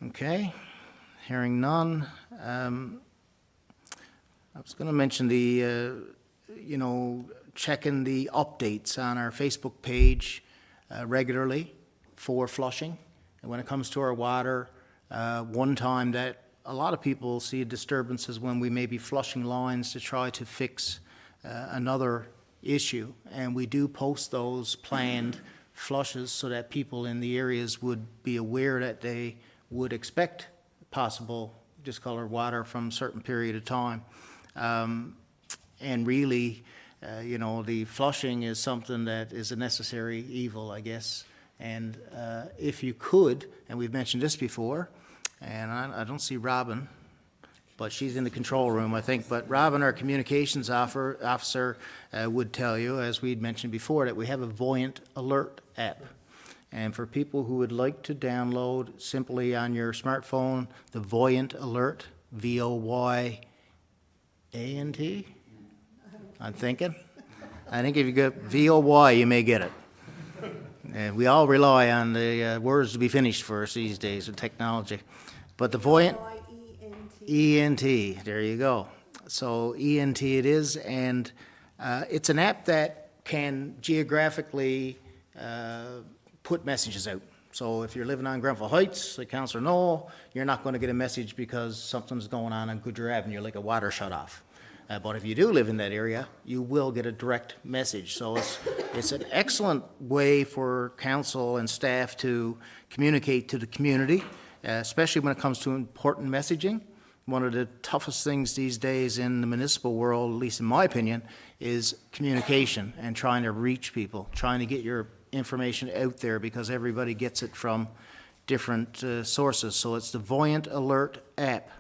Okay, hearing none. I was going to mention the, checking the updates on our Facebook page regularly for flushing. And when it comes to our water, one time that a lot of people see disturbances when we may be flushing lines to try to fix another issue. And we do post those planned flushes so that people in the areas would be aware that they would expect possible discolored water from a certain period of time. And really, the flushing is something that is a necessary evil, I guess. And if you could, and we've mentioned this before, and I don't see Robin, but she's in the control room, I think. But Robin, our communications officer, would tell you, as we'd mentioned before, that we have a Voyant Alert app. And for people who would like to download simply on your smartphone the Voyant Alert, V-O-Y-A-N-T? I'm thinking. I think if you get V-O-Y, you may get it. And we all rely on the words to be finished first these days with technology. But the Voyant, E-N-T, there you go. So E-N-T it is, and it's an app that can geographically put messages out. So if you're living on Grenfell Heights, like Councillor Knoll, you're not going to get a message because something's going on Goodyear Avenue, like a water shut-off. But if you do live in that area, you will get a direct message. So it's an excellent way for council and staff to communicate to the community, especially when it comes to important messaging. One of the toughest things these days in the municipal world, at least in my opinion, is communication and trying to reach people, trying to get your information out there because everybody gets it from different sources. So it's the Voyant Alert app.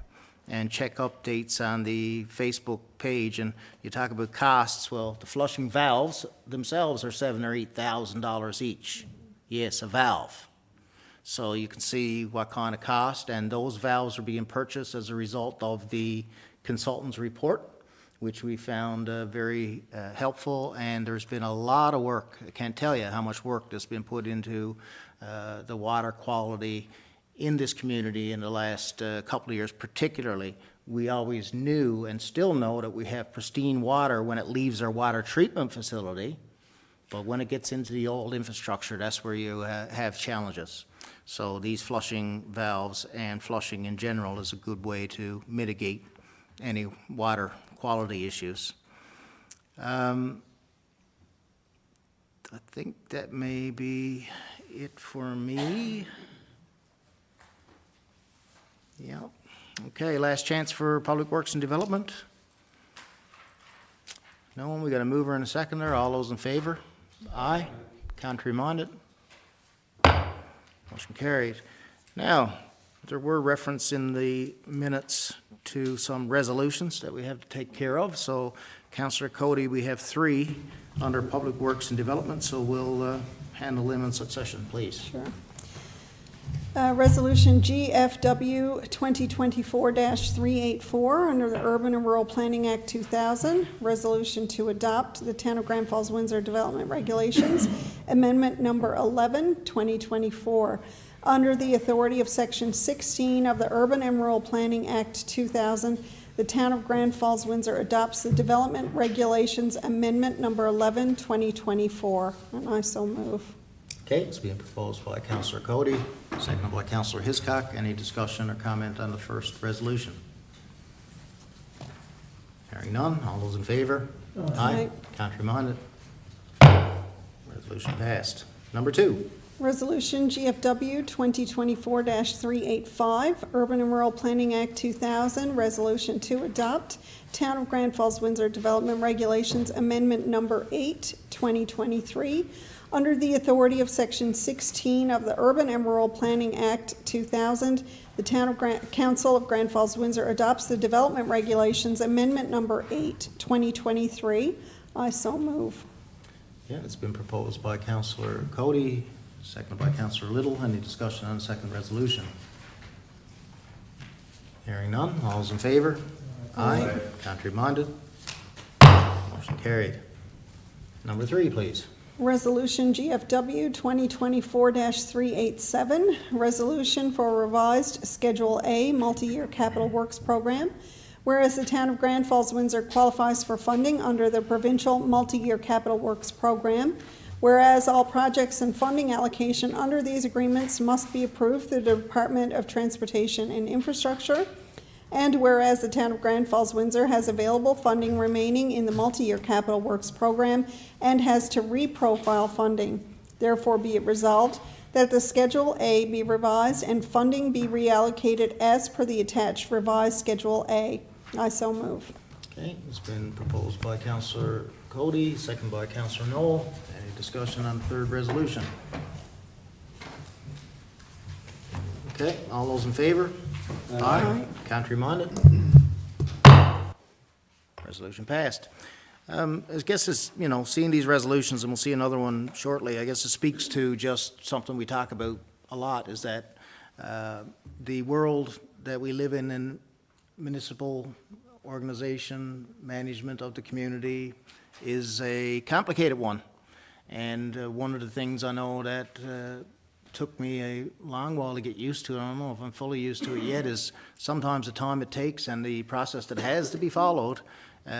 And check updates on the Facebook page. And you talk about costs, well, the flushing valves themselves are $7,000 or $8,000 each. Yes, a valve. So you can see what kind of cost, and those valves are being purchased as a result of the consultant's report, which we found very helpful, and there's been a lot of work. I can't tell you how much work that's been put into the water quality in this community in the last couple of years particularly. We always knew and still know that we have pristine water when it leaves our water treatment facility, but when it gets into the old infrastructure, that's where you have challenges. So these flushing valves and flushing in general is a good way to mitigate any water quality issues. I think that may be it for me. Yeah. Okay, last chance for Public Works and Development. No one? We got a mover and a seconder. All those in favor? Aye. Contrary-minded? Motion carried. Now, there were reference in the minutes to some resolutions that we have to take care of. So, Councillor Cody, we have 3 under Public Works and Development, so we'll handle them in succession, please. Sure. Resolution GFW 2024-384 under the Urban and Rural Planning Act 2000. Resolution to adopt the Town of Grand Falls-Windsor Development Regulations, Amendment Number 11, 2024. Under the authority of Section 16 of the Urban and Rural Planning Act 2000, the Town of Grand Falls-Windsor adopts the Development Regulations, Amendment Number 11, 2024. And I so move. Okay, it's being proposed by Councillor Cody, seconded by Councillor Hiscock. Any discussion or comment on the first resolution? Hearing none, all those in favor? Aye. Contrary-minded? Resolution passed. Number 2. Resolution GFW 2024-385, Urban and Rural Planning Act 2000, Resolution to adopt Town of Grand Falls-Windsor Development Regulations, Amendment Number 8, 2023. Under the authority of Section 16 of the Urban and Rural Planning Act 2000, the Council of Grand Falls-Windsor adopts the Development Regulations, Amendment Number 8, 2023. I so move. Yeah, it's been proposed by Councillor Cody, seconded by Councillor Little. Any discussion on the second resolution? Hearing none, all those in favor? Aye. Contrary-minded? Motion carried. Number 3, please. Resolution GFW 2024-387, resolution for revised Schedule A multi-year capital works program. Whereas the Town of Grand Falls-Windsor qualifies for funding under the Provincial Multi-Year Capital Works Program. Whereas all projects and funding allocation under these agreements must be approved through the Department of Transportation and Infrastructure. And whereas the Town of Grand Falls-Windsor has available funding remaining in the Multi-Year Capital Works Program and has to reprofile funding. Therefore be it resolved that the Schedule A be revised and funding be reallocated as per the attached revised Schedule A. I so move. Okay, it's been proposed by Councillor Cody, seconded by Councillor Knoll. Any discussion on the third resolution? Okay, all those in favor? Aye. Contrary-minded? Resolution passed. I guess it's, seeing these resolutions, and we'll see another one shortly, I guess it speaks to just something we talk about a lot, is that the world that we live in municipal organization, management of the community is a complicated one. And one of the things I know that took me a long while to get used to, I don't know if I'm fully used to it yet, is sometimes the time it takes and the process that has to be followed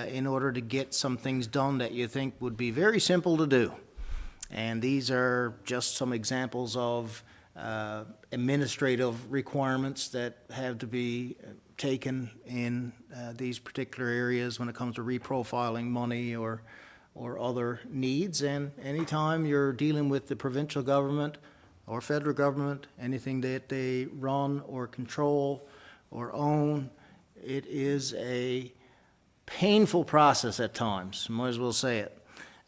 in order to get some things done that you think would be very simple to do. And these are just some examples of administrative requirements that have to be taken in these particular areas when it comes to reprofiling money or other needs. And anytime you're dealing with the provincial government or federal government, anything that they run or control or own, it is a painful process at times, might as well say it.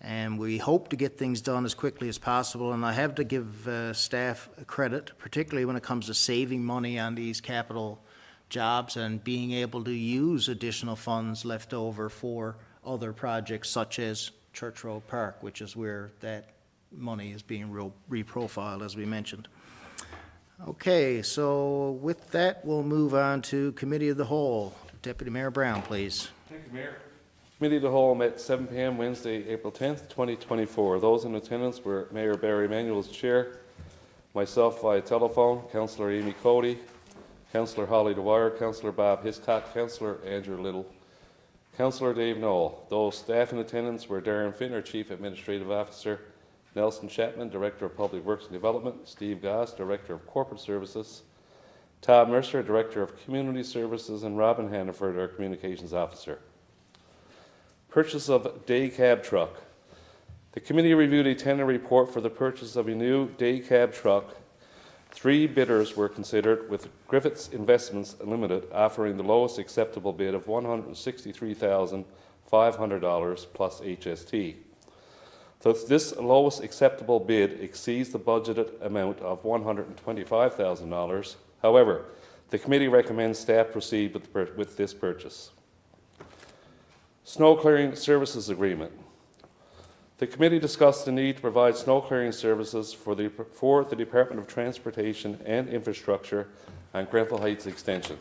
And we hope to get things done as quickly as possible, and I have to give staff credit, particularly when it comes to saving money on these capital jobs and being able to use additional funds left over for other projects such as Church Road Park, which is where that money is being reprofiled, as we mentioned. Okay, so with that, we'll move on to Committee of the Whole. Deputy Mayor Brown, please. Thank you, Mayor. Committee of the Whole met 7 p.m. Wednesday, April 10th, 2024. Those in attendance were Mayor Barry Emanuel as chair, myself via telephone, Councillor Amy Cody, Councillor Holly Dwyer, Councillor Bob Hiscock, Councillor Andrew Little, Councillor Dave Knoll. Those staff in attendance were Darren Finner, Chief Administrative Officer, Nelson Chapman, Director of Public Works and Development, Steve Goss, Director of Corporate Services, Todd Mercer, Director of Community Services, and Robin Hannaford, our Communications Officer. Purchase of day cab truck. The committee reviewed a tender report for the purchase of a new day cab truck. 3 bidders were considered, with Griffiths Investments Limited offering the lowest acceptable bid of $163,500 plus HST. So this lowest acceptable bid exceeds the budgeted amount of $125,000. However, the committee recommends staff proceed with this purchase. Snow clearing services agreement. The committee discussed the need to provide snow clearing services for the Department of Transportation and Infrastructure on Grenfell Heights Extension.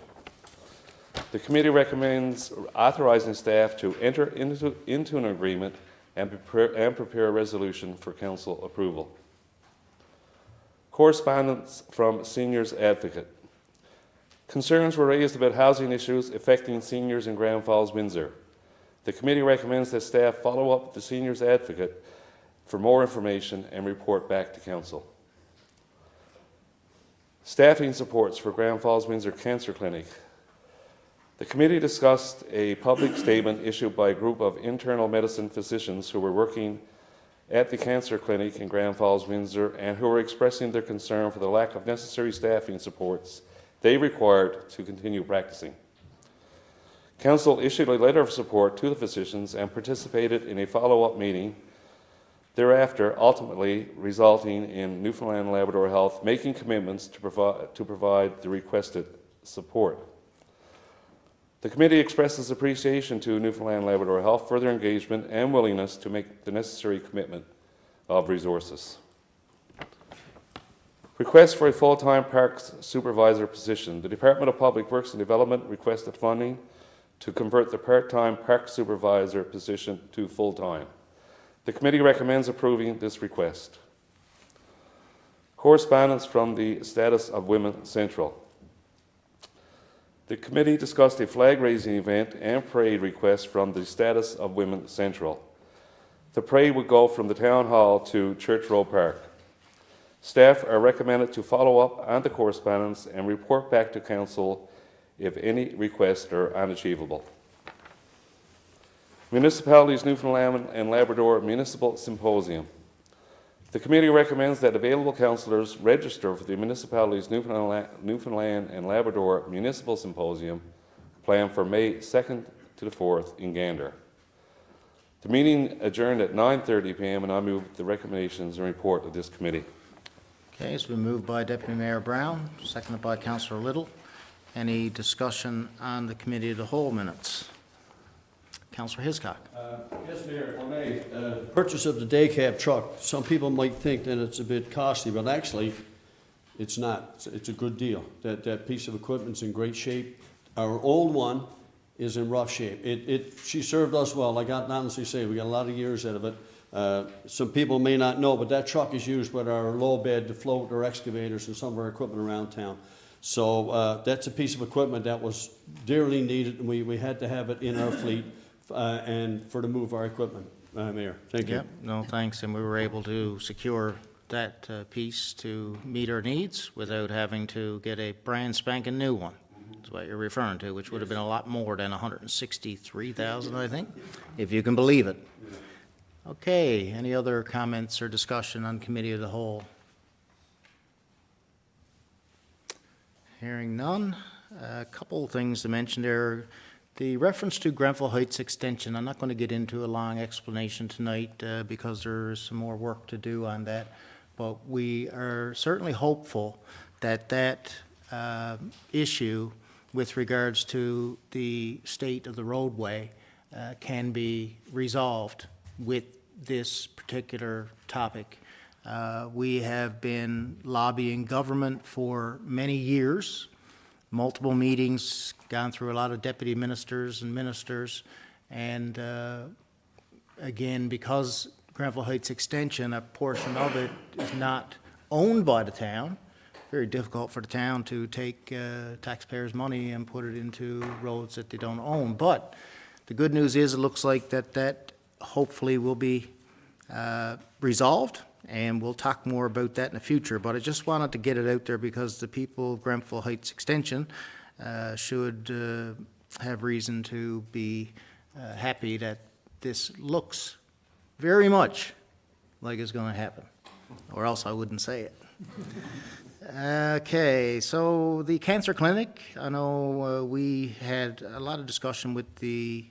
The committee recommends authorizing staff to enter into an agreement and prepare a resolution for council approval. Correspondence from Seniors Advocate. Concerns were raised about housing issues affecting seniors in Grand Falls-Windsor. The committee recommends that staff follow up with the Seniors Advocate for more information and report back to council. Staffing supports for Grand Falls-Windsor Cancer Clinic. The committee discussed a public statement issued by a group of internal medicine physicians who were working at the cancer clinic in Grand Falls-Windsor and who were expressing their concern for the lack of necessary staffing supports they required to continue practicing. Council issued a letter of support to the physicians and participated in a follow-up meeting, thereafter ultimately resulting in Newfoundland and Labrador Health making commitments to provide the requested support. The committee expresses appreciation to Newfoundland and Labrador Health for their engagement and willingness to make the necessary commitment of resources. Request for a full-time parks supervisor position. The Department of Public Works and Development requested funding to convert the part-time park supervisor position to full-time. The committee recommends approving this request. Correspondence from the Status of Women Central. The committee discussed a flag-raising event and parade request from the Status of Women Central. The parade would go from the Town Hall to Church Road Park. Staff are recommended to follow up on the correspondence and report back to council if any requests are unachievable. Municipalities Newfoundland and Labrador Municipal Symposium. The committee recommends that available councillors register for the municipalities Newfoundland and Labrador Municipal Symposium planned for May 2nd to the 4th in Gander. The meeting adjourned at 9:30 p.m. and I move the recommendations and report of this committee. Okay, it's been moved by Deputy Mayor Brown, seconded by Councillor Little. Any discussion on the Committee of the Whole minutes? Councillor Hiscock. Yes, Mayor, if I may. Purchase of the day cab truck. Some people might think that it's a bit costly, but actually, it's not. It's a good deal. That piece of equipment's in great shape. Our old one is in rough shape. She served us well. I got honestly say, we got a lot of years out of it. Some people may not know, but that truck is used with our low bed to float our excavators and some of our equipment around town. So that's a piece of equipment that was dearly needed, and we had to have it in our fleet and for to move our equipment. Mayor, thank you. Yep, no, thanks, and we were able to secure that piece to meet our needs without having to get a brand spanking new one. That's what you're referring to, which would have been a lot more than 163,000, I think, if you can believe it. Okay, any other comments or discussion on committee of the whole? Hearing none. A couple of things to mention there. The reference to Grenfell Heights Extension, I'm not going to get into a long explanation tonight because there's some more work to do on that, but we are certainly hopeful that that issue with regards to the state of the roadway can be resolved with this particular topic. We have been lobbying government for many years, multiple meetings, gone through a lot of deputy ministers and ministers, and again, because Grenfell Heights Extension, a portion of it is not owned by the town, very difficult for the town to take taxpayers' money and put it into roads that they don't own. But the good news is it looks like that hopefully will be resolved, and we'll talk more about that in the future. But I just wanted to get it out there because the people of Grenfell Heights Extension should have reason to be happy that this looks very much like it's going to happen, or else I wouldn't say it. Okay, so the cancer clinic, I know we had a lot of discussion with the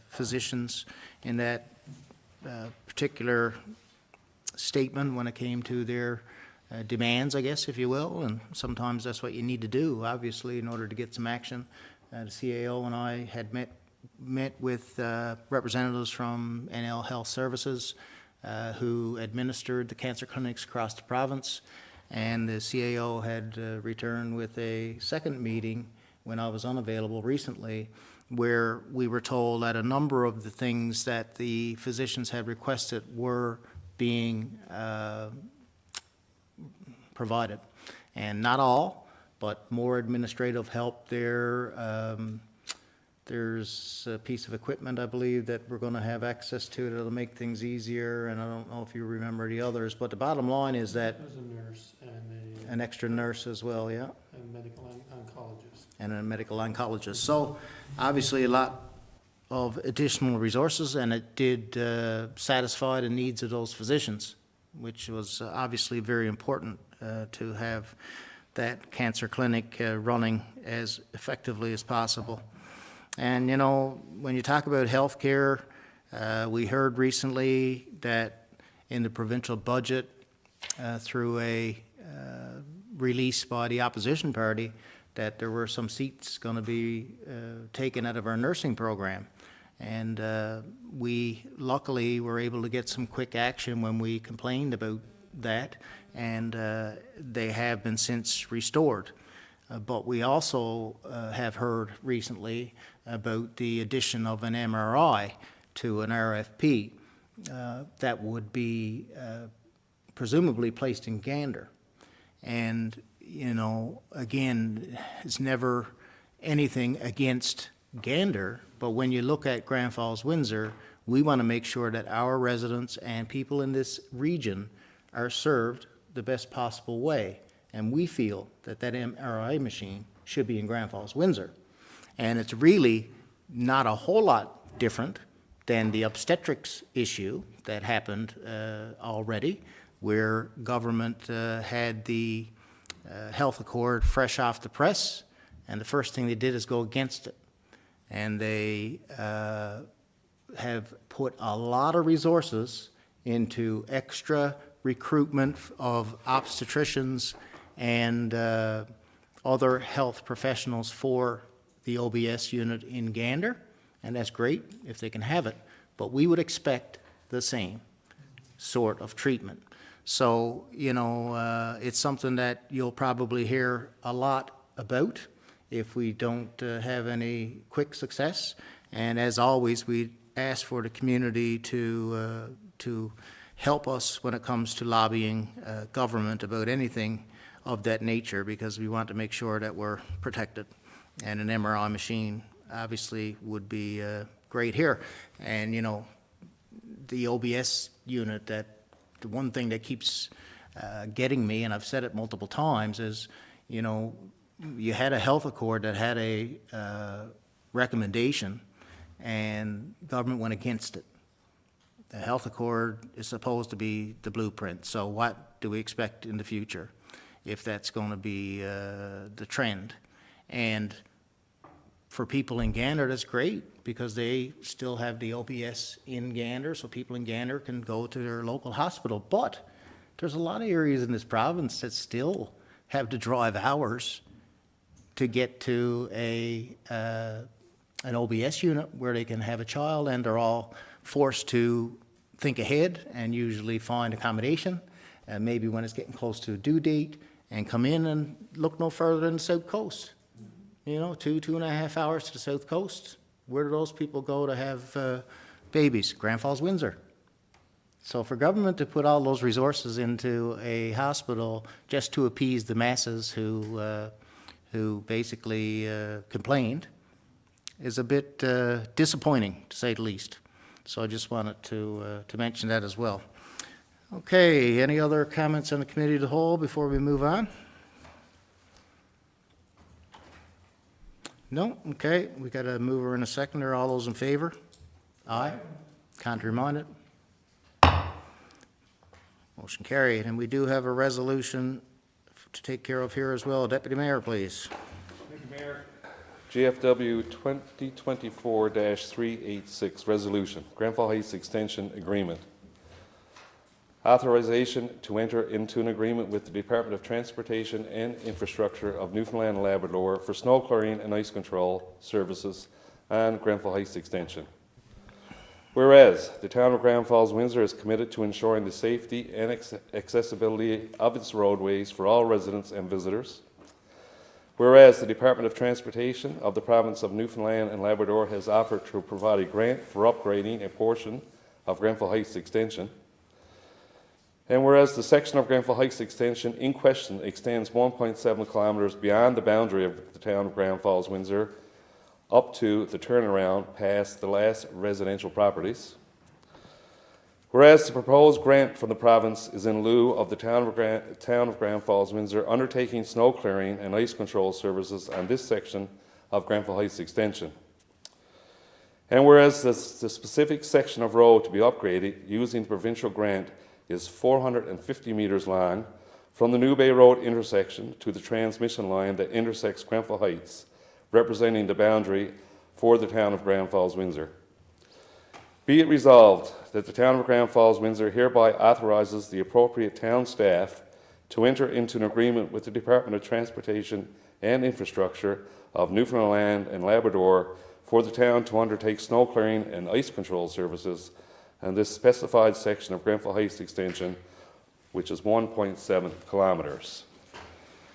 physicians in that particular statement when it came to their demands, I guess, if you will, and sometimes that's what you need to do, obviously, in order to get some action. The CAO and I had met with representatives from NL Health Services who administered the cancer clinics across the province, and the CAO had returned with a second meeting when I was unavailable recently, where we were told that a number of the things that the physicians had requested were being provided. And not all, but more administrative help there. There's a piece of equipment, I believe, that we're going to have access to that'll make things easier, and I don't know if you remember the others, but the bottom line is that There's a nurse and an extra nurse as well, yeah, a medical oncologist. and a medical oncologist. So obviously a lot of additional resources, and it did satisfy the needs of those physicians, which was obviously very important to have that cancer clinic running as effectively as possible. And, you know, when you talk about healthcare, we heard recently that in the provincial budget, through a release by the opposition party, that there were some seats going to be taken out of our nursing program. And we luckily were able to get some quick action when we complained about that, and they have been since restored. But we also have heard recently about the addition of an MRI to an RFP that would be presumably placed in Gander. And, you know, again, it's never anything against Gander, but when you look at Grand Falls-Windsor, we want to make sure that our residents and people in this region are served the best possible way. And we feel that that MRI machine should be in Grand Falls-Windsor. And it's really not a whole lot different than the obstetrics issue that happened already, where government had the health accord fresh off the press, and the first thing they did is go against it. And they have put a lot of resources into extra recruitment of obstetricians and other health professionals for the OBS unit in Gander, and that's great if they can have it, but we would expect the same sort of treatment. So, you know, it's something that you'll probably hear a lot about if we don't have any quick success. And as always, we ask for the community to help us when it comes to lobbying government about anything of that nature, because we want to make sure that we're protected. And an MRI machine obviously would be great here. And, you know, the OBS unit, that the one thing that keeps getting me, and I've said it multiple times, is, you know, you had a health accord that had a recommendation, and government went against it. The health accord is supposed to be the blueprint, so what do we expect in the future if that's going to be the trend? And for people in Gander, that's great, because they still have the OPS in Gander, so people in Gander can go to their local hospital. But there's a lot of areas in this province that still have to drive hours to get to an OBS unit where they can have a child, and they're all forced to think ahead and usually find accommodation, and maybe when it's getting close to a due date, and come in and look no further than the South Coast. You know, 2.5 hours to the South Coast. Where do those people go to have babies? Grand Falls-Windsor. So for government to put all those resources into a hospital just to appease the masses who basically complained is a bit disappointing, to say the least. So I just wanted to mention that as well. Okay, any other comments on the committee of the whole before we move on? No? Okay, we got a mover and a seconder. All those in favor? Aye. Contrary-minded? Motion carried. And we do have a resolution to take care of here as well. Deputy Mayor, please. Thank you, Mayor. GFW 2024-386 Resolution, Grand Falls Heights Extension Agreement. Authorization to enter into an agreement with the Department of Transportation and Infrastructure of Newfoundland and Labrador for snow clearing and ice control services on Grand Falls Heights Extension. Whereas the town of Grand Falls-Windsor is committed to ensuring the safety and accessibility of its roadways for all residents and visitors. Whereas the Department of Transportation of the province of Newfoundland and Labrador has offered to provide a grant for upgrading a portion of Grand Falls Heights Extension. And whereas the section of Grand Falls Heights Extension in question extends 1.7 kilometres beyond the boundary of the town of Grand Falls-Windsor up to the turnaround past the last residential properties. Whereas the proposed grant from the province is in lieu of the town of Grand Falls-Windsor undertaking snow clearing and ice control services on this section of Grand Falls Heights Extension. And whereas the specific section of road to be upgraded using the provincial grant is 450 metres long from the New Bay Road intersection to the transmission line that intersects Grand Falls Heights, representing the boundary for the town of Grand Falls-Windsor. Be it resolved that the town of Grand Falls-Windsor hereby authorizes the appropriate town staff to enter into an agreement with the Department of Transportation and Infrastructure of Newfoundland and Labrador for the town to undertake snow clearing and ice control services on this specified section of Grand Falls Heights Extension, which is 1.7 kilometres.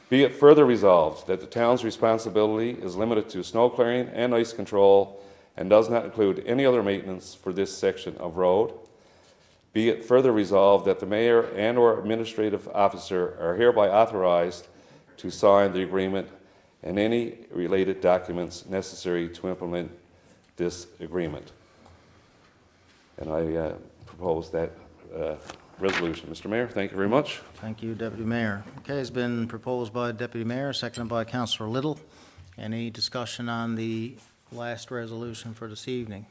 Be it further resolved that the town's responsibility is limited to snow clearing and ice control and does not include any other maintenance for this section of road. Be it further resolved that the mayor and/or administrative officer are hereby authorized to sign the agreement and any related documents necessary to implement this agreement. And I propose that resolution. Mr. Mayor, thank you very much. Thank you, Deputy Mayor. Okay, it's been proposed by Deputy Mayor, seconded by Councillor Little. Any discussion on the last resolution for this evening?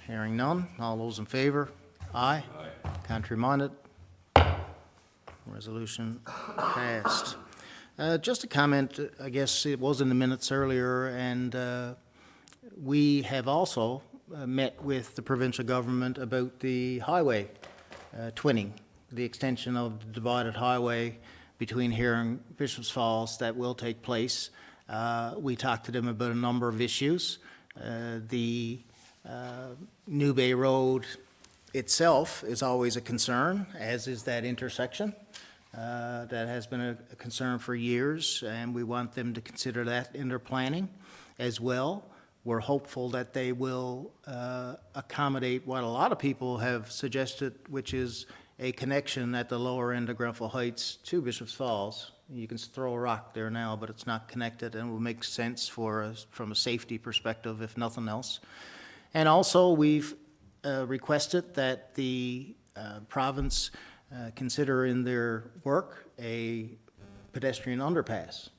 Hearing none. All those in favor? Aye. Aye. Contrary-minded? Resolution passed. Just a comment, I guess it was in the minutes earlier, and we have also met with the provincial government about the highway twinning, the extension of the divided highway between here and Bishop's Falls that will take place. We talked to them about a number of issues. The New Bay Road itself is always a concern, as is that intersection. That has been a concern for years, and we want them to consider that in their planning as well. We're hopeful that they will accommodate what a lot of people have suggested, which is a connection at the lower end of Grenfell Heights to Bishop's Falls. You can throw a rock there now, but it's not connected, and will make sense for us from a safety perspective, if nothing else. And also, we've requested that the province consider in their work a pedestrian underpass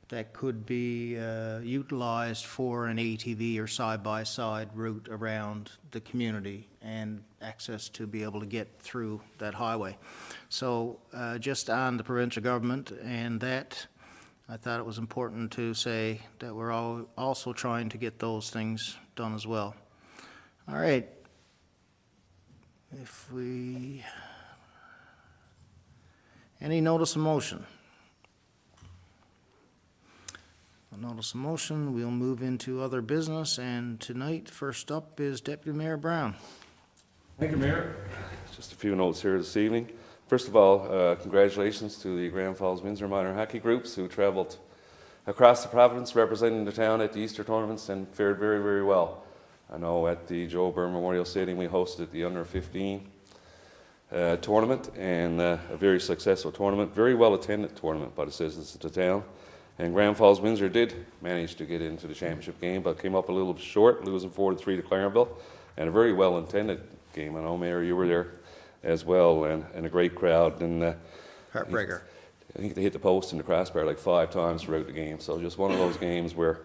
that could be utilized for an ATV or side-by-side route around the community and access to be able to get through that highway. So just on the provincial government and that, I thought it was important to say that we're also trying to get those things done as well. All right. If we, any notice of motion? Notice of motion, we'll move into other business, and tonight, first up is Deputy Mayor Brown. Thank you, Mayor. Just a few notes here this evening. First of all, congratulations to the Grand Falls-Windsor minor hockey groups who travelled across the province representing the town at the Easter tournaments and fared very, very well. I know at the Joe Byrne Memorial Stadium we hosted the under-15 tournament, and a very successful tournament, very well attended tournament by the citizens of the town. And Grand Falls-Windsor did manage to get into the championship game, but came up a little short, losing 4-3 to Clarendon, and a very well-intended game. I know, Mayor, you were there as well, and a great crowd. And Heartbreaker. I think they hit the post and the crossbar like 5 times throughout the game. So just one of those games where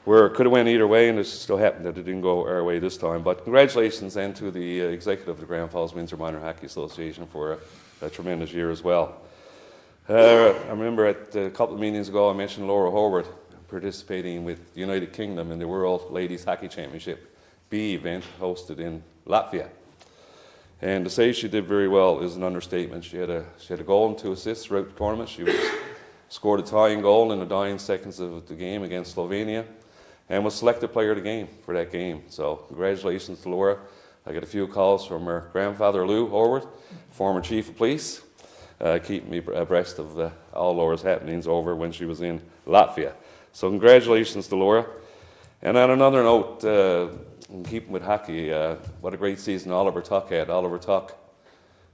it could have went either way, and it still happened that it didn't go our way this time. But congratulations then to the executive of the Grand Falls-Windsor Minor Hockey Association for a tremendous year as well. I remember at a couple of meetings ago I mentioned Laura Howard participating with the United Kingdom in the World Ladies Hockey Championship B event hosted in Latvia. And to say she did very well is an understatement. She had a goal and 2 assists throughout the tournament. She scored a tying goal in the dying seconds of the game against Slovenia, and was selected player of the game for that game. So congratulations to Laura. I got a few calls from her grandfather Lou Howard, former chief of police, keeping me abreast of all Laura's happenings over when she was in Latvia. So congratulations to Laura. And on another note, in keeping with hockey, what a great season Oliver Tuck had. Oliver Tuck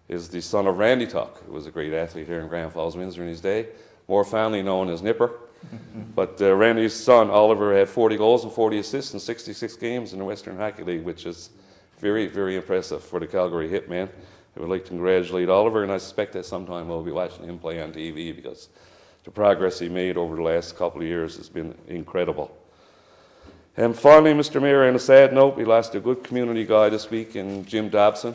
is the son of Randy Tuck, who was a great athlete here in Grand Falls-Windsor in his day, more fondly known as Nipper. But Randy's son, Oliver, had 40 goals and 40 assists in 66 games in the Western Hockey League, which is very, very impressive for the Calgary Hitmen. I would like to congratulate Oliver, and I suspect that sometime we'll be watching him play on TV, because the progress he made over the last couple of years has been incredible. And finally, Mr. Mayor, on a sad note, we lost a good community guy this week in Jim Dobson.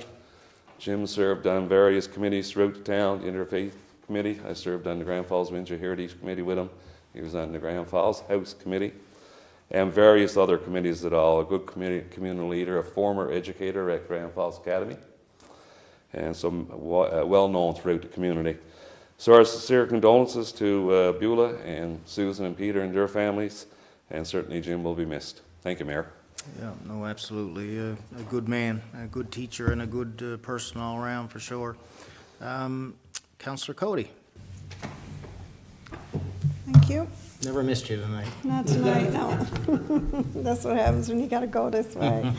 Jim served on various committees throughout the town, the Interfaith Committee. I served on the Grand Falls-Windsor Heritage Committee with him. He was on the Grand Falls House Committee, and various other committees at all. A good community leader, a former educator at Grand Falls Academy, and some well known throughout the community. So our sincere condolences to Beulah and Susan and Peter and their families, and certainly Jim will be missed. Thank you, Mayor. Yeah, no, absolutely. A good man, a good teacher, and a good person all around for sure. Councillor Cody. Thank you. Never missed you tonight. Not tonight, no. That's what happens when you gotta go this way.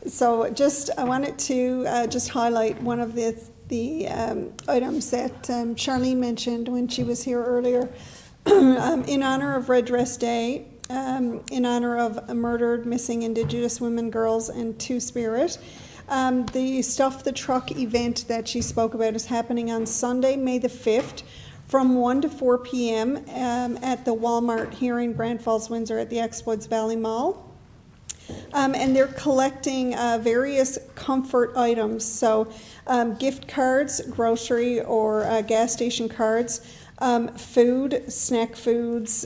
So I wanted to just highlight one of the items that Charlene mentioned when she was here earlier. In honor of Red Dress Day, in honor of murdered, missing Indigenous women, girls, and Two-Spirit, the Stuff the Truck event that she spoke about is happening on Sunday, May the 5th, from 1 to 4 p.m. At the Walmart here in Grand Falls-Windsor at the Exploits Valley Mall. And they're collecting various comfort items, so gift cards, grocery or gas station cards, food, snack foods,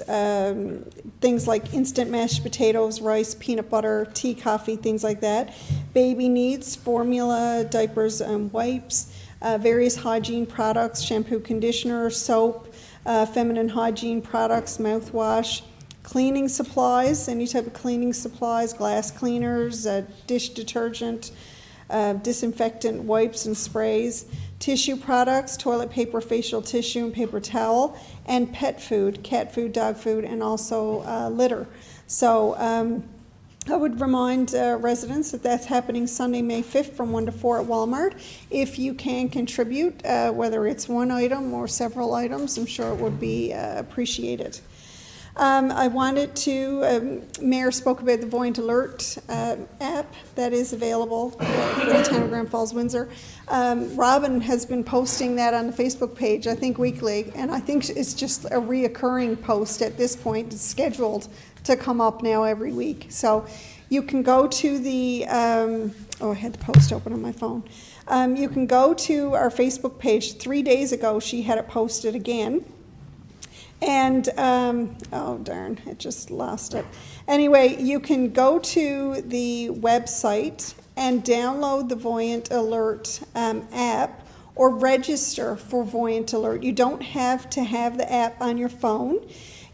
things like instant mashed potatoes, rice, peanut butter, tea, coffee, things like that. Baby needs, formula, diapers, wipes, various hygiene products, shampoo, conditioner, soap, feminine hygiene products, mouthwash, cleaning supplies, any type of cleaning supplies, glass cleaners, dish detergent, disinfectant wipes and sprays, tissue products, toilet paper, facial tissue, and paper towel, and pet food, cat food, dog food, and also litter. So I would remind residents that that's happening Sunday, May 5th from 1 to 4 at Walmart. If you can contribute, whether it's one item or several items, I'm sure it would be appreciated. I wanted to, Mayor spoke about the Voyant Alert app that is available for the town of Grand Falls-Windsor. Robin has been posting that on the Facebook page, I think weekly, and I think it's just a reoccurring post at this point. It's scheduled to come up now every week. So you can go to the, oh, I had the post open on my phone. You can go to our Facebook page. 3 days ago, she had it posted again. And, oh darn, it just lost it. Anyway, you can go to the website and download the Voyant Alert app or register for Voyant Alert. You don't have to have the app on your phone.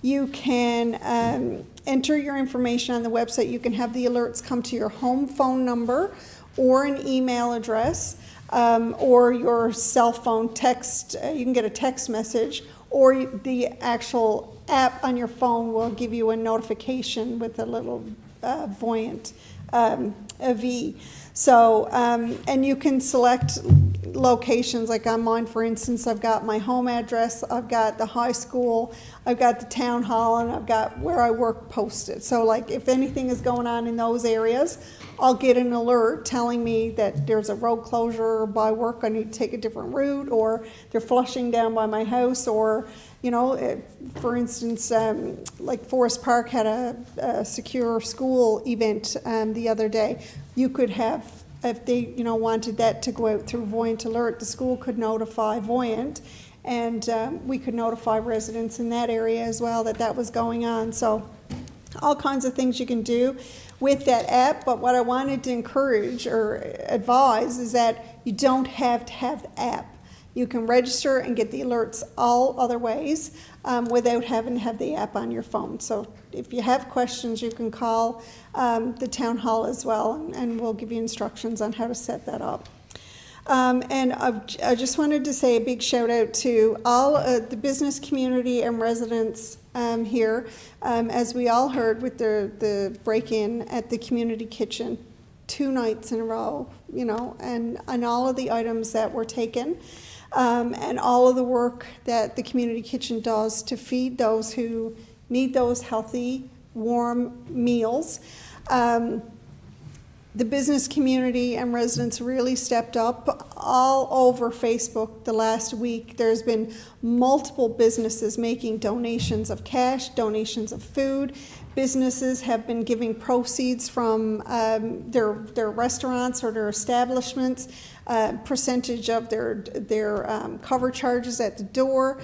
You can enter your information on the website. You can have the alerts come to your home phone number or an email address or your cell phone text. You can get a text message, or the actual app on your phone will give you a notification with a little Voyant a V. So, and you can select locations, like on mine, for instance, I've got my home address, I've got the high school, I've got the town hall, and I've got where I work posted. So like if anything is going on in those areas, I'll get an alert telling me that there's a road closure by work, I need to take a different route, or they're flushing down by my house, or, you know, for instance, like Forest Park had a secure school event the other day. You could have, if they, you know, wanted that to go out through Voyant Alert, the school could notify Voyant, and we could notify residents in that area as well that that was going on. So all kinds of things you can do with that app, but what I wanted to encourage or advise is that you don't have to have the app. You can register and get the alerts all other ways without having to have the app on your phone. So if you have questions, you can call the town hall as well, and we'll give you instructions on how to set that up. And I just wanted to say a big shout out to all the business community and residents here. As we all heard with the break-in at the community kitchen 2 nights in a row, you know, and all of the items that were taken. And all of the work that the community kitchen does to feed those who need those healthy, warm meals. The business community and residents really stepped up all over Facebook the last week. There's been multiple businesses making donations of cash, donations of food. Businesses have been giving proceeds from their restaurants or their establishments, percentage of their cover charges at the door,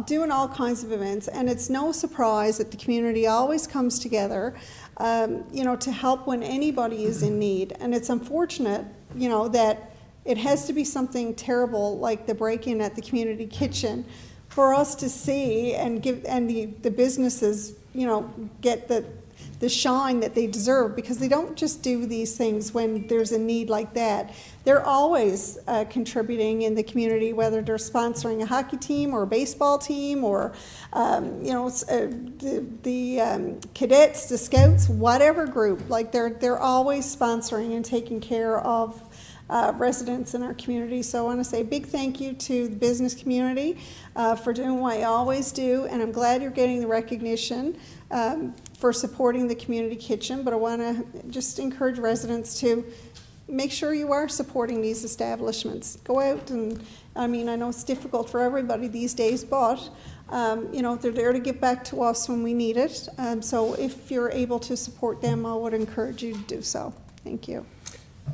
doing all kinds of events. And it's no surprise that the community always comes together, you know, to help when anybody is in need. And it's unfortunate, you know, that it has to be something terrible like the break-in at the community kitchen for us to see and give, and the businesses, you know, get the shine that they deserve, because they don't just do these things when there's a need like that. They're always contributing in the community, whether they're sponsoring a hockey team or a baseball team, or you know, the cadets, the scouts, whatever group. Like they're always sponsoring and taking care of residents in our community. So I want to say a big thank you to the business community for doing what you always do, and I'm glad you're getting the recognition for supporting the community kitchen. But I want to just encourage residents to make sure you are supporting these establishments. Go out and, I mean, I know it's difficult for everybody these days, but you know, they're there to give back to us when we need it. So if you're able to support them, I would encourage you to do so. Thank you.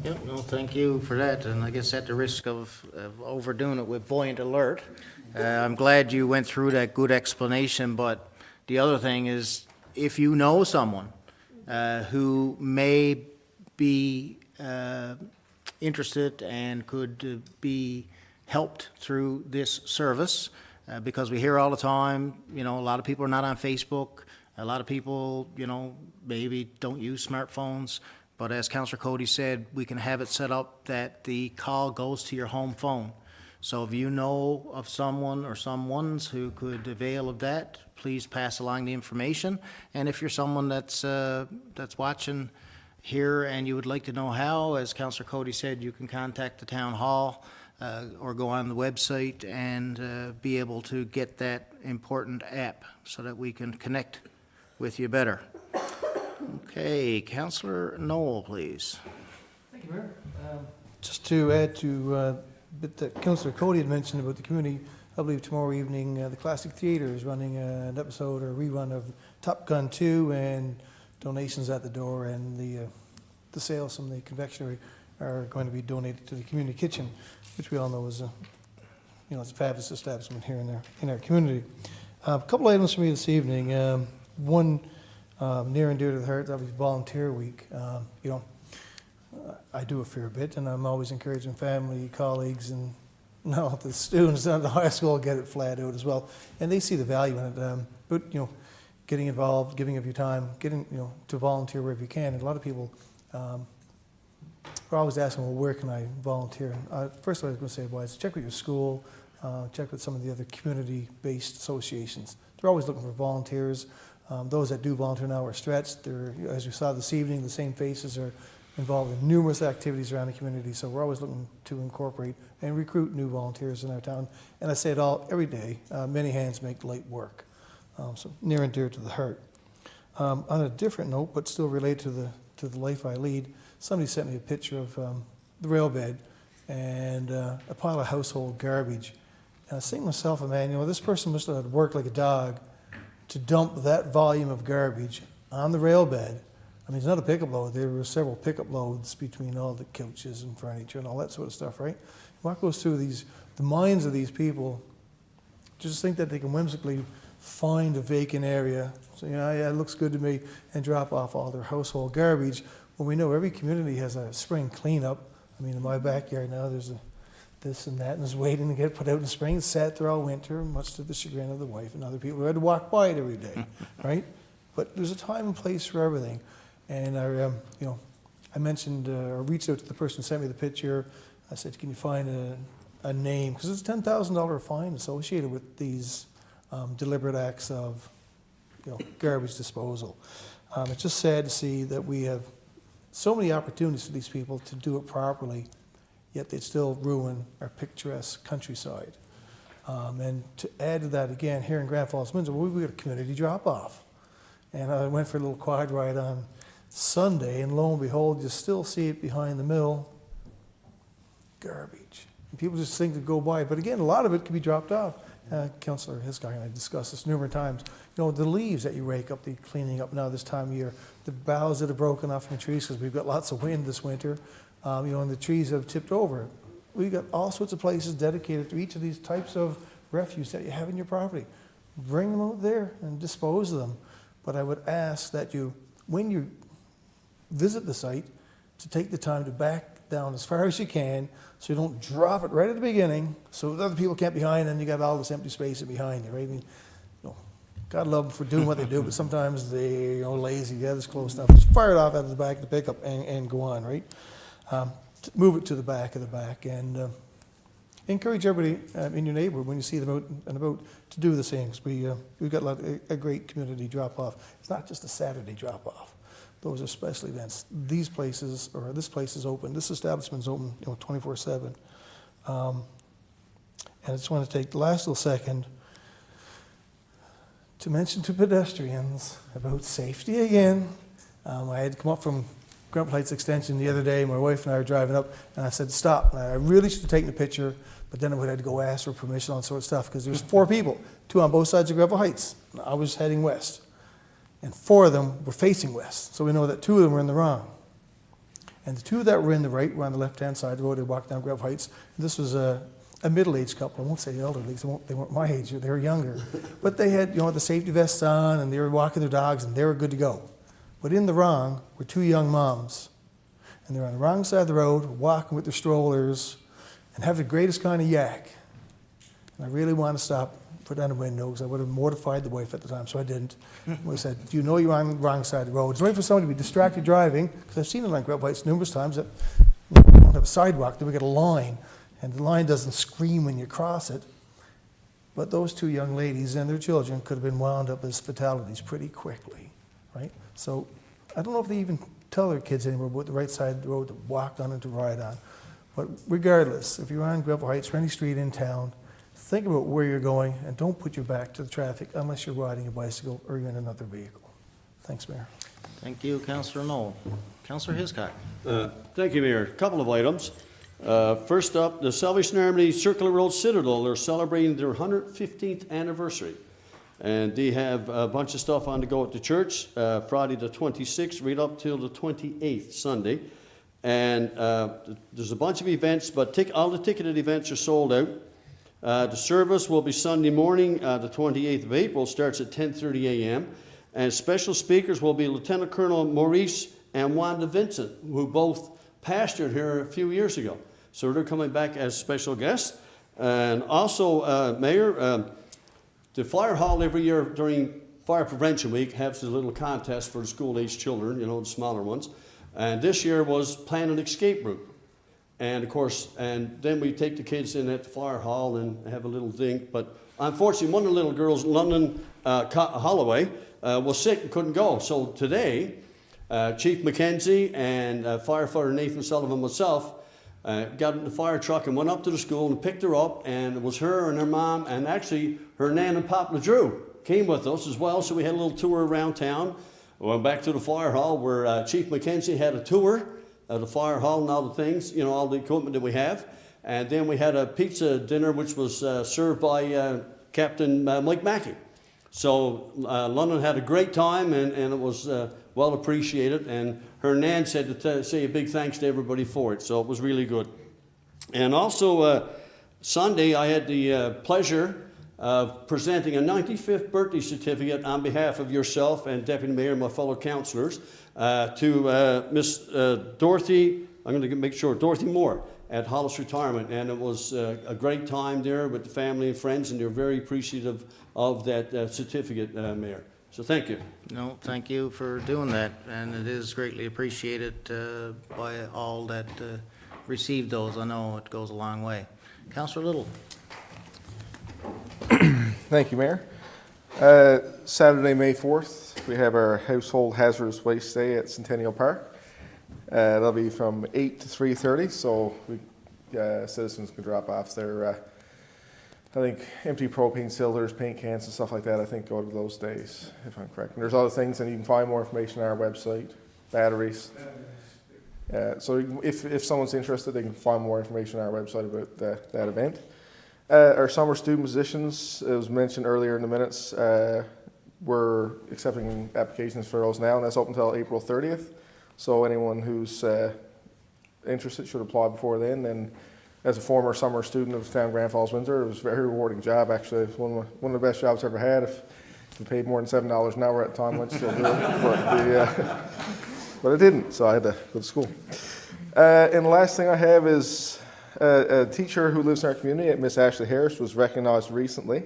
Yeah, no, thank you for that, and I guess at the risk of overdoing it with Voyant Alert, I'm glad you went through that good explanation, but the other thing is, if you know someone who may be interested and could be helped through this service, because we hear all the time, you know, a lot of people are not on Facebook, a lot of people, you know, maybe don't use smartphones. But as Councillor Cody said, we can have it set up that the call goes to your home phone. So if you know of someone or someones who could avail of that, please pass along the information. And if you're someone that's watching here and you would like to know how, as Councillor Cody said, you can contact the town hall or go on the website and be able to get that important app so that we can connect with you better. Okay, Councillor Noel, please. Thank you, Mayor. Just to add to bit that Councillor Cody had mentioned about the community, I believe tomorrow evening the Classic Theatre is running an episode or rerun of Top Gun 2, and donations at the door, and the sales from the confectionery are going to be donated to the community kitchen, which we all know is it's a fabulous establishment here in our community. A couple items for me this evening. One near and dear to the heart is obviously Volunteer Week. I do a fair bit, and I'm always encouraging family, colleagues, and now the students at the high school get it flat out as well, and they see the value in it. But getting involved, giving of your time, getting to volunteer wherever you can. And a lot of people are always asking, well, where can I volunteer? First, what I was going to say was check with your school, check with some of the other community-based associations. They're always looking for volunteers. Those that do volunteer now are stretched. They're, as we saw this evening, the same faces are involved in numerous activities around the community, so we're always looking to incorporate and recruit new volunteers in our town. And I say it all every day, many hands make light work, so near and dear to the heart. On a different note, but still related to the life I lead, somebody sent me a picture of the rail bed and a pile of household garbage. And I was thinking to myself, man, this person must have worked like a dog to dump that volume of garbage on the rail bed. I mean, it's not a pickup load. There were several pickup loads between all the couches and furniture and all that sort of stuff, right? What goes through the minds of these people, just think that they can whimsically find a vacant area, so yeah, it looks good to me, and drop off all their household garbage. When we know every community has a spring cleanup. I mean, in my backyard now, there's this and that, and it's waiting to get put out in the spring. It's sat there all winter, much to the chagrin of the wife and other people who had to walk by it every day, right? But there's a time and place for everything. And I mentioned or reached out to the person who sent me the picture. I said, can you find a name? Because it's a $10,000 fine associated with these deliberate acts of garbage disposal. It's just sad to see that we have so many opportunities for these people to do it properly, yet they still ruin our picturesque countryside. And to add to that again, here in Grand Falls-Windsor, we've got a community drop-off. And I went for a little quad ride on Sunday, and lo and behold, you still see it behind the mill, garbage. And people just think to go by, but again, a lot of it can be dropped off. Councillor Hiscock and I discussed this numerous times. The leaves that you rake up, the cleaning up now this time of year, the boughs that are broken off from the trees, because we've got lots of wind this winter, and the trees have tipped over. We've got all sorts of places dedicated to each of these types of refuse that you have in your property. Bring them out there and dispose of them. But I would ask that you, when you visit the site, to take the time to back down as far as you can so you don't drop it right at the beginning so other people can't be behind and you got all this empty space behind you, right? I mean, God love them for doing what they do, but sometimes they're lazy, this close stuff. Just fire it off out of the back of the pickup and go on, right? Move it to the back of the back and encourage everybody in your neighborhood when you see them out and about to do the same. We've got a great community drop-off. It's not just a Saturday drop-off. Those are special events. These places, or this place is open, this establishment's open 24/7. And I just want to take the last little second to mention to pedestrians about safety again. I had to come up from Grump Heights Extension the other day. My wife and I were driving up, and I said, stop. And I really should have taken a picture, but then I would have to go ask for permission on sort of stuff, because there's 4 people, 2 on both sides of Grump Heights. I was heading west, and 4 of them were facing west, so we know that 2 of them were in the wrong. And the 2 that were in the right were on the left-hand side of the road. They walked down Grump Heights. This was a middle-aged couple. I won't say elderly, because they weren't my age. They were younger. But they had the safety vests on, and they were walking their dogs, and they were good to go. But in the wrong were 2 young moms. And they're on the wrong side of the road, walking with their strollers, and have the greatest kind of yak. And I really want to stop, put down the window, because I would have mortified the wife at the time, so I didn't. We said, do you know you're on the wrong side of the road? It's right for somebody to be distracted driving, because I've seen it on Grub Heights numerous times that we don't have a sidewalk, then we get a line, and the line doesn't scream when you cross it. But those two young ladies and their children could have been wound up as fatalities pretty quickly, right? So I don't know if they even tell their kids anymore about the right side of the road to walk on and to ride on. But regardless, if you're on Greville Heights or any street in town, think about where you're going and don't put your back to the traffic unless you're riding a bicycle or you're in another vehicle. Thanks, Mayor. Thank you, Councillor Knoll. Councillor Hiscock. Thank you, Mayor. A couple of items. First up, the Salvation Army Circular Road Citadel, they're celebrating their 115th anniversary. And they have a bunch of stuff on to go at the church, Friday the 26th, right up till the 28th, Sunday. And there's a bunch of events, but all the ticketed events are sold out. The service will be Sunday morning, the 28th of April, starts at 10:30 a.m. And special speakers will be Lieutenant Colonel Maurice and Wanda Vincent, who both pastored here a few years ago. So they're coming back as special guests. And also, Mayor, the fire hall every year during Fire Prevention Week has a little contest for the school-age children, you know, the smaller ones. And this year was plan an escape route. And of course, and then we take the kids in at the fire hall and have a little thing. But unfortunately, one of the little girls, London Holloway, was sick and couldn't go. So today, Chief Mackenzie and firefighter Nathan Sullivan and myself got in the fire truck and went up to the school and picked her up, and it was her and her mom, and actually her nan and Pop Drew came with us as well, so we had a little tour around town. We went back to the fire hall where Chief Mackenzie had a tour of the fire hall and all the things, you know, all the equipment that we have, and then we had a pizza dinner which was served by Captain Mike Mackey. So London had a great time, and it was well appreciated, and her nan said to say a big thanks to everybody for it, so it was really good. And also Sunday I had the pleasure of presenting a 95th birthday certificate on behalf of yourself and Deputy Mayor and my fellow councillors to Miss Dorothy, I'm going to make sure, Dorothy Moore at Hollis Retirement, and it was a great time there with the family and friends, and they're very appreciative of that certificate, Mayor. So thank you. No, thank you for doing that, and it is greatly appreciated by all that received those. I know it goes a long way. Councillor Little. Thank you, Mayor. Saturday, May 4th, we have our Household Hazardous Waste Day at Centennial Park. That'll be from 8 to 3:30, so citizens can drop off their, I think, empty propane cylinders, paint cans and stuff like that, I think go to those days, if I'm correct. And there's other things, and you can find more information on our website, batteries. So if someone's interested, they can find more information on our website about that event. Our summer student positions, it was mentioned earlier in the minutes, we're accepting applications for those now, and that's open until April 30th. So anyone who's interested should apply before then. And as a former summer student of town Grand Falls-Windsor, it was a very rewarding job, actually. It was one of the best jobs I ever had. If we paid more than $7 an hour at the time, I'd still do it. But I didn't, so I had to go to school. And the last thing I have is a teacher who lives in our community, Miss Ashley Harris, was recognized recently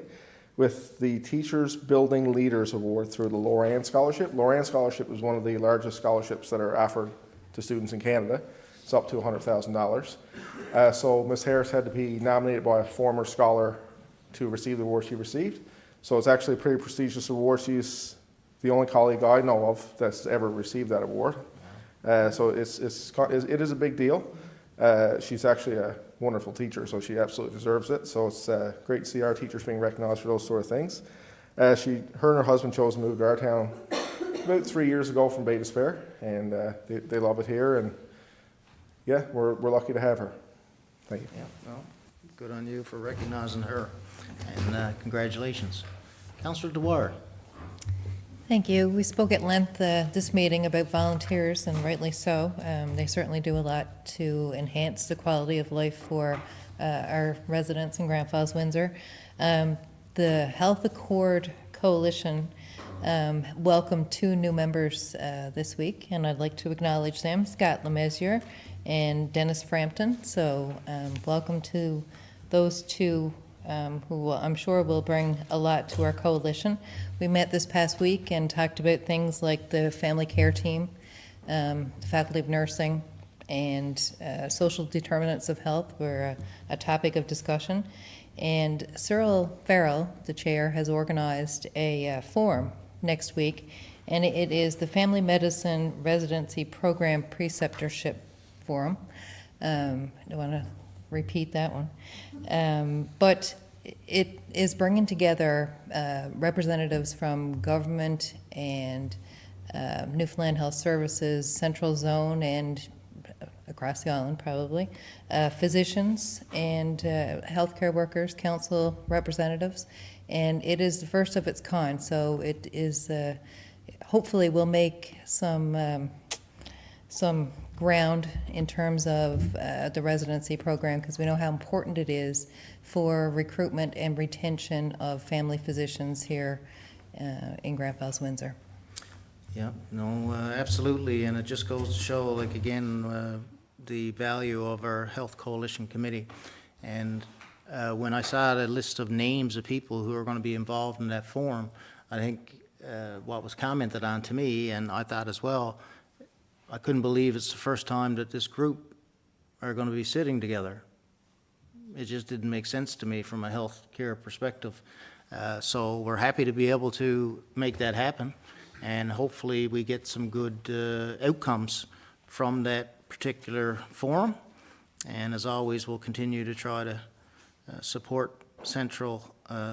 with the Teachers Building Leaders Award through the Loran Scholarship. Loran Scholarship is one of the largest scholarships that are offered to students in Canada. It's up to $100,000. So Ms. Harris had to be nominated by a former scholar to receive the award she received. So it's actually a pretty prestigious award. She's the only colleague I know of that's ever received that award. So it is a big deal. She's actually a wonderful teacher, so she absolutely deserves it. So it's great to see our teachers being recognized for those sort of things. Her and her husband chose to move to our town about 3 years ago from Bay Despair, and they love it here. And yeah, we're lucky to have her. Thank you. Yeah, well, good on you for recognizing her, and congratulations. Councillor Dwyer. Thank you. We spoke at length this meeting about volunteers, and rightly so. They certainly do a lot to enhance the quality of life for our residents in Grand Falls-Windsor. The Health Accord Coalition welcomed 2 new members this week, and I'd like to acknowledge them, Scott Lemessier and Dennis Frampton. So welcome to those 2 who I'm sure will bring a lot to our coalition. We met this past week and talked about things like the family care team, the faculty of nursing, and social determinants of health were a topic of discussion. And Cyril Farrell, the chair, has organized a forum next week, and it is the Family Medicine Residency Program Preceptorship Forum. I don't want to repeat that one. But it is bringing together representatives from government and Newfoundland Health Services, Central Zone, and across the island probably, physicians and healthcare workers, council representatives, and it is the first of its kind. So it is hopefully will make some ground in terms of the residency program, because we know how important it is for recruitment and retention of family physicians here in Grand Falls-Windsor. Yeah, no, absolutely, and it just goes to show, like, again, the value of our Health Coalition Committee. And when I saw the list of names of people who are going to be involved in that forum, I think what was commented on to me, and I thought as well, I couldn't believe it's the first time that this group are going to be sitting together. It just didn't make sense to me from a health care perspective. So we're happy to be able to make that happen, and hopefully we get some good outcomes from that particular forum. And as always, we'll continue to try to support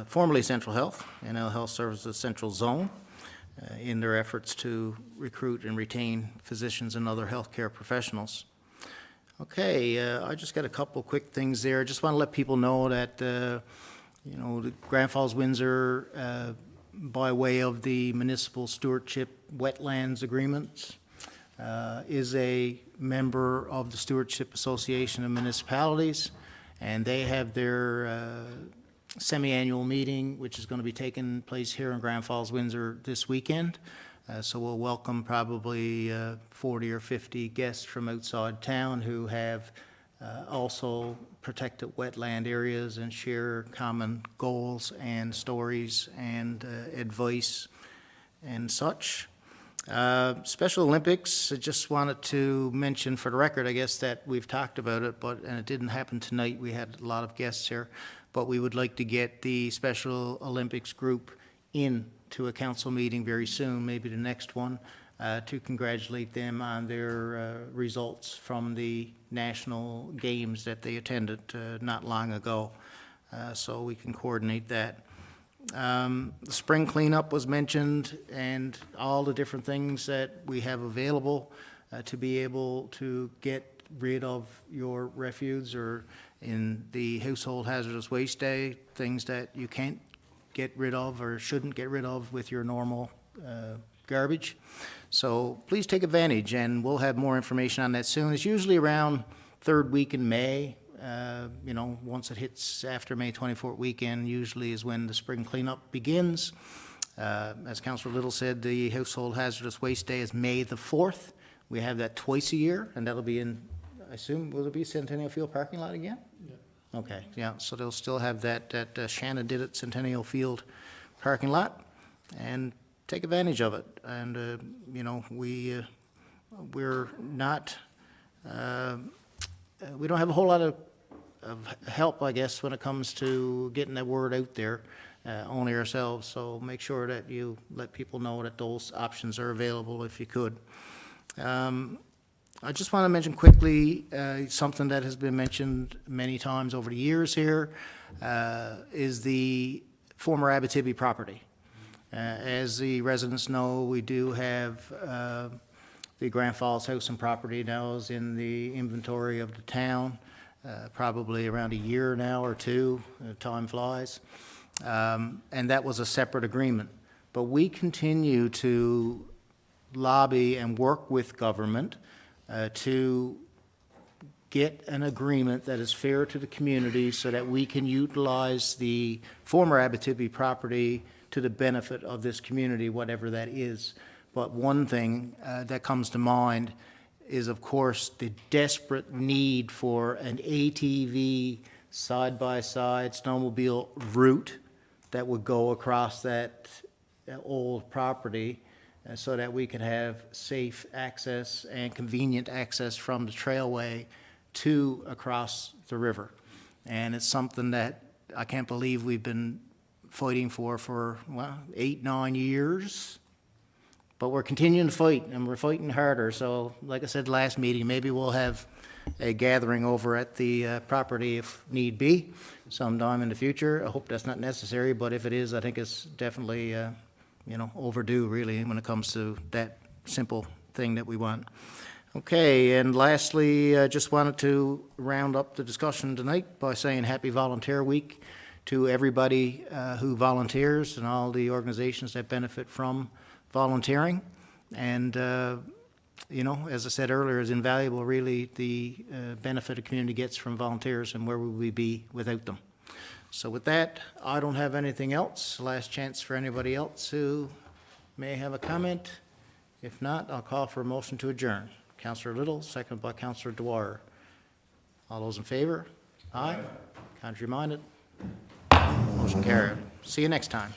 formerly Central Health and our Health Services Central Zone in their efforts to recruit and retain physicians and other healthcare professionals. Okay, I just got a couple quick things there. Just want to let people know that, the Grand Falls-Windsor, by way of the Municipal Stewardship Wetlands Agreements, is a member of the Stewardship Association of Municipalities, and they have their semi-annual meeting, which is going to be taking place here in Grand Falls-Windsor this weekend. So we'll welcome probably 40 or 50 guests from outside town who have also protected wetland areas and share common goals and stories and advice and such. Special Olympics, I just wanted to mention for the record, I guess, that we've talked about it, and it didn't happen tonight. We had a lot of guests here, but we would like to get the Special Olympics group into a council meeting very soon, maybe the next one, to congratulate them on their results from the national games that they attended not long ago. So we can coordinate that. The spring cleanup was mentioned, and all the different things that we have available to be able to get rid of your refuse, or in the household hazardous waste day, things that you can't get rid of or shouldn't get rid of with your normal garbage. So please take advantage, and we'll have more information on that soon. It's usually around third week in May. Once it hits after May 24th weekend, usually is when the spring cleanup begins. As Councillor Little said, the Household Hazardous Waste Day is May the 4th. We have that twice a year, and that'll be in, I assume, will it be Centennial Field parking lot again? Yeah. Okay, yeah, so they'll still have that Shannon did at Centennial Field parking lot, and take advantage of it. And, we're not, we don't have a whole lot of help, I guess, when it comes to getting that word out there, only ourselves. So make sure that you let people know that those options are available if you could. I just want to mention quickly something that has been mentioned many times over the years here, is the former Abitibi property. As the residents know, we do have the Grand Falls House and Property now is in the inventory of the town. Probably around a year now or two, time flies. And that was a separate agreement. But we continue to lobby and work with government to get an agreement that is fair to the community so that we can utilize the former Abitibi property to the benefit of this community, whatever that is. But one thing that comes to mind is, of course, the desperate need for an ATV side-by-side snowmobile route that would go across that old property so that we could have safe access and convenient access from the trailway to across the river. And it's something that I can't believe we've been fighting for, well, 8, 9 years. But we're continuing to fight, and we're fighting harder. So, like I said last meeting, maybe we'll have a gathering over at the property if need be sometime in the future. I hope that's not necessary, but if it is, I think it's definitely, overdue, really, when it comes to that simple thing that we want. Okay, and lastly, I just wanted to round up the discussion tonight by saying Happy Volunteer Week to everybody who volunteers and all the organizations that benefit from volunteering. And, as I said earlier, is invaluable, really, the benefit a community gets from volunteers, and where would we be without them? So with that, I don't have anything else. Last chance for anybody else who may have a comment. If not, I'll call for a motion to adjourn. Councillor Little, seconded by Councillor Dwyer. All those in favor? Aye. Contrary minded? Motion carried. See you next time.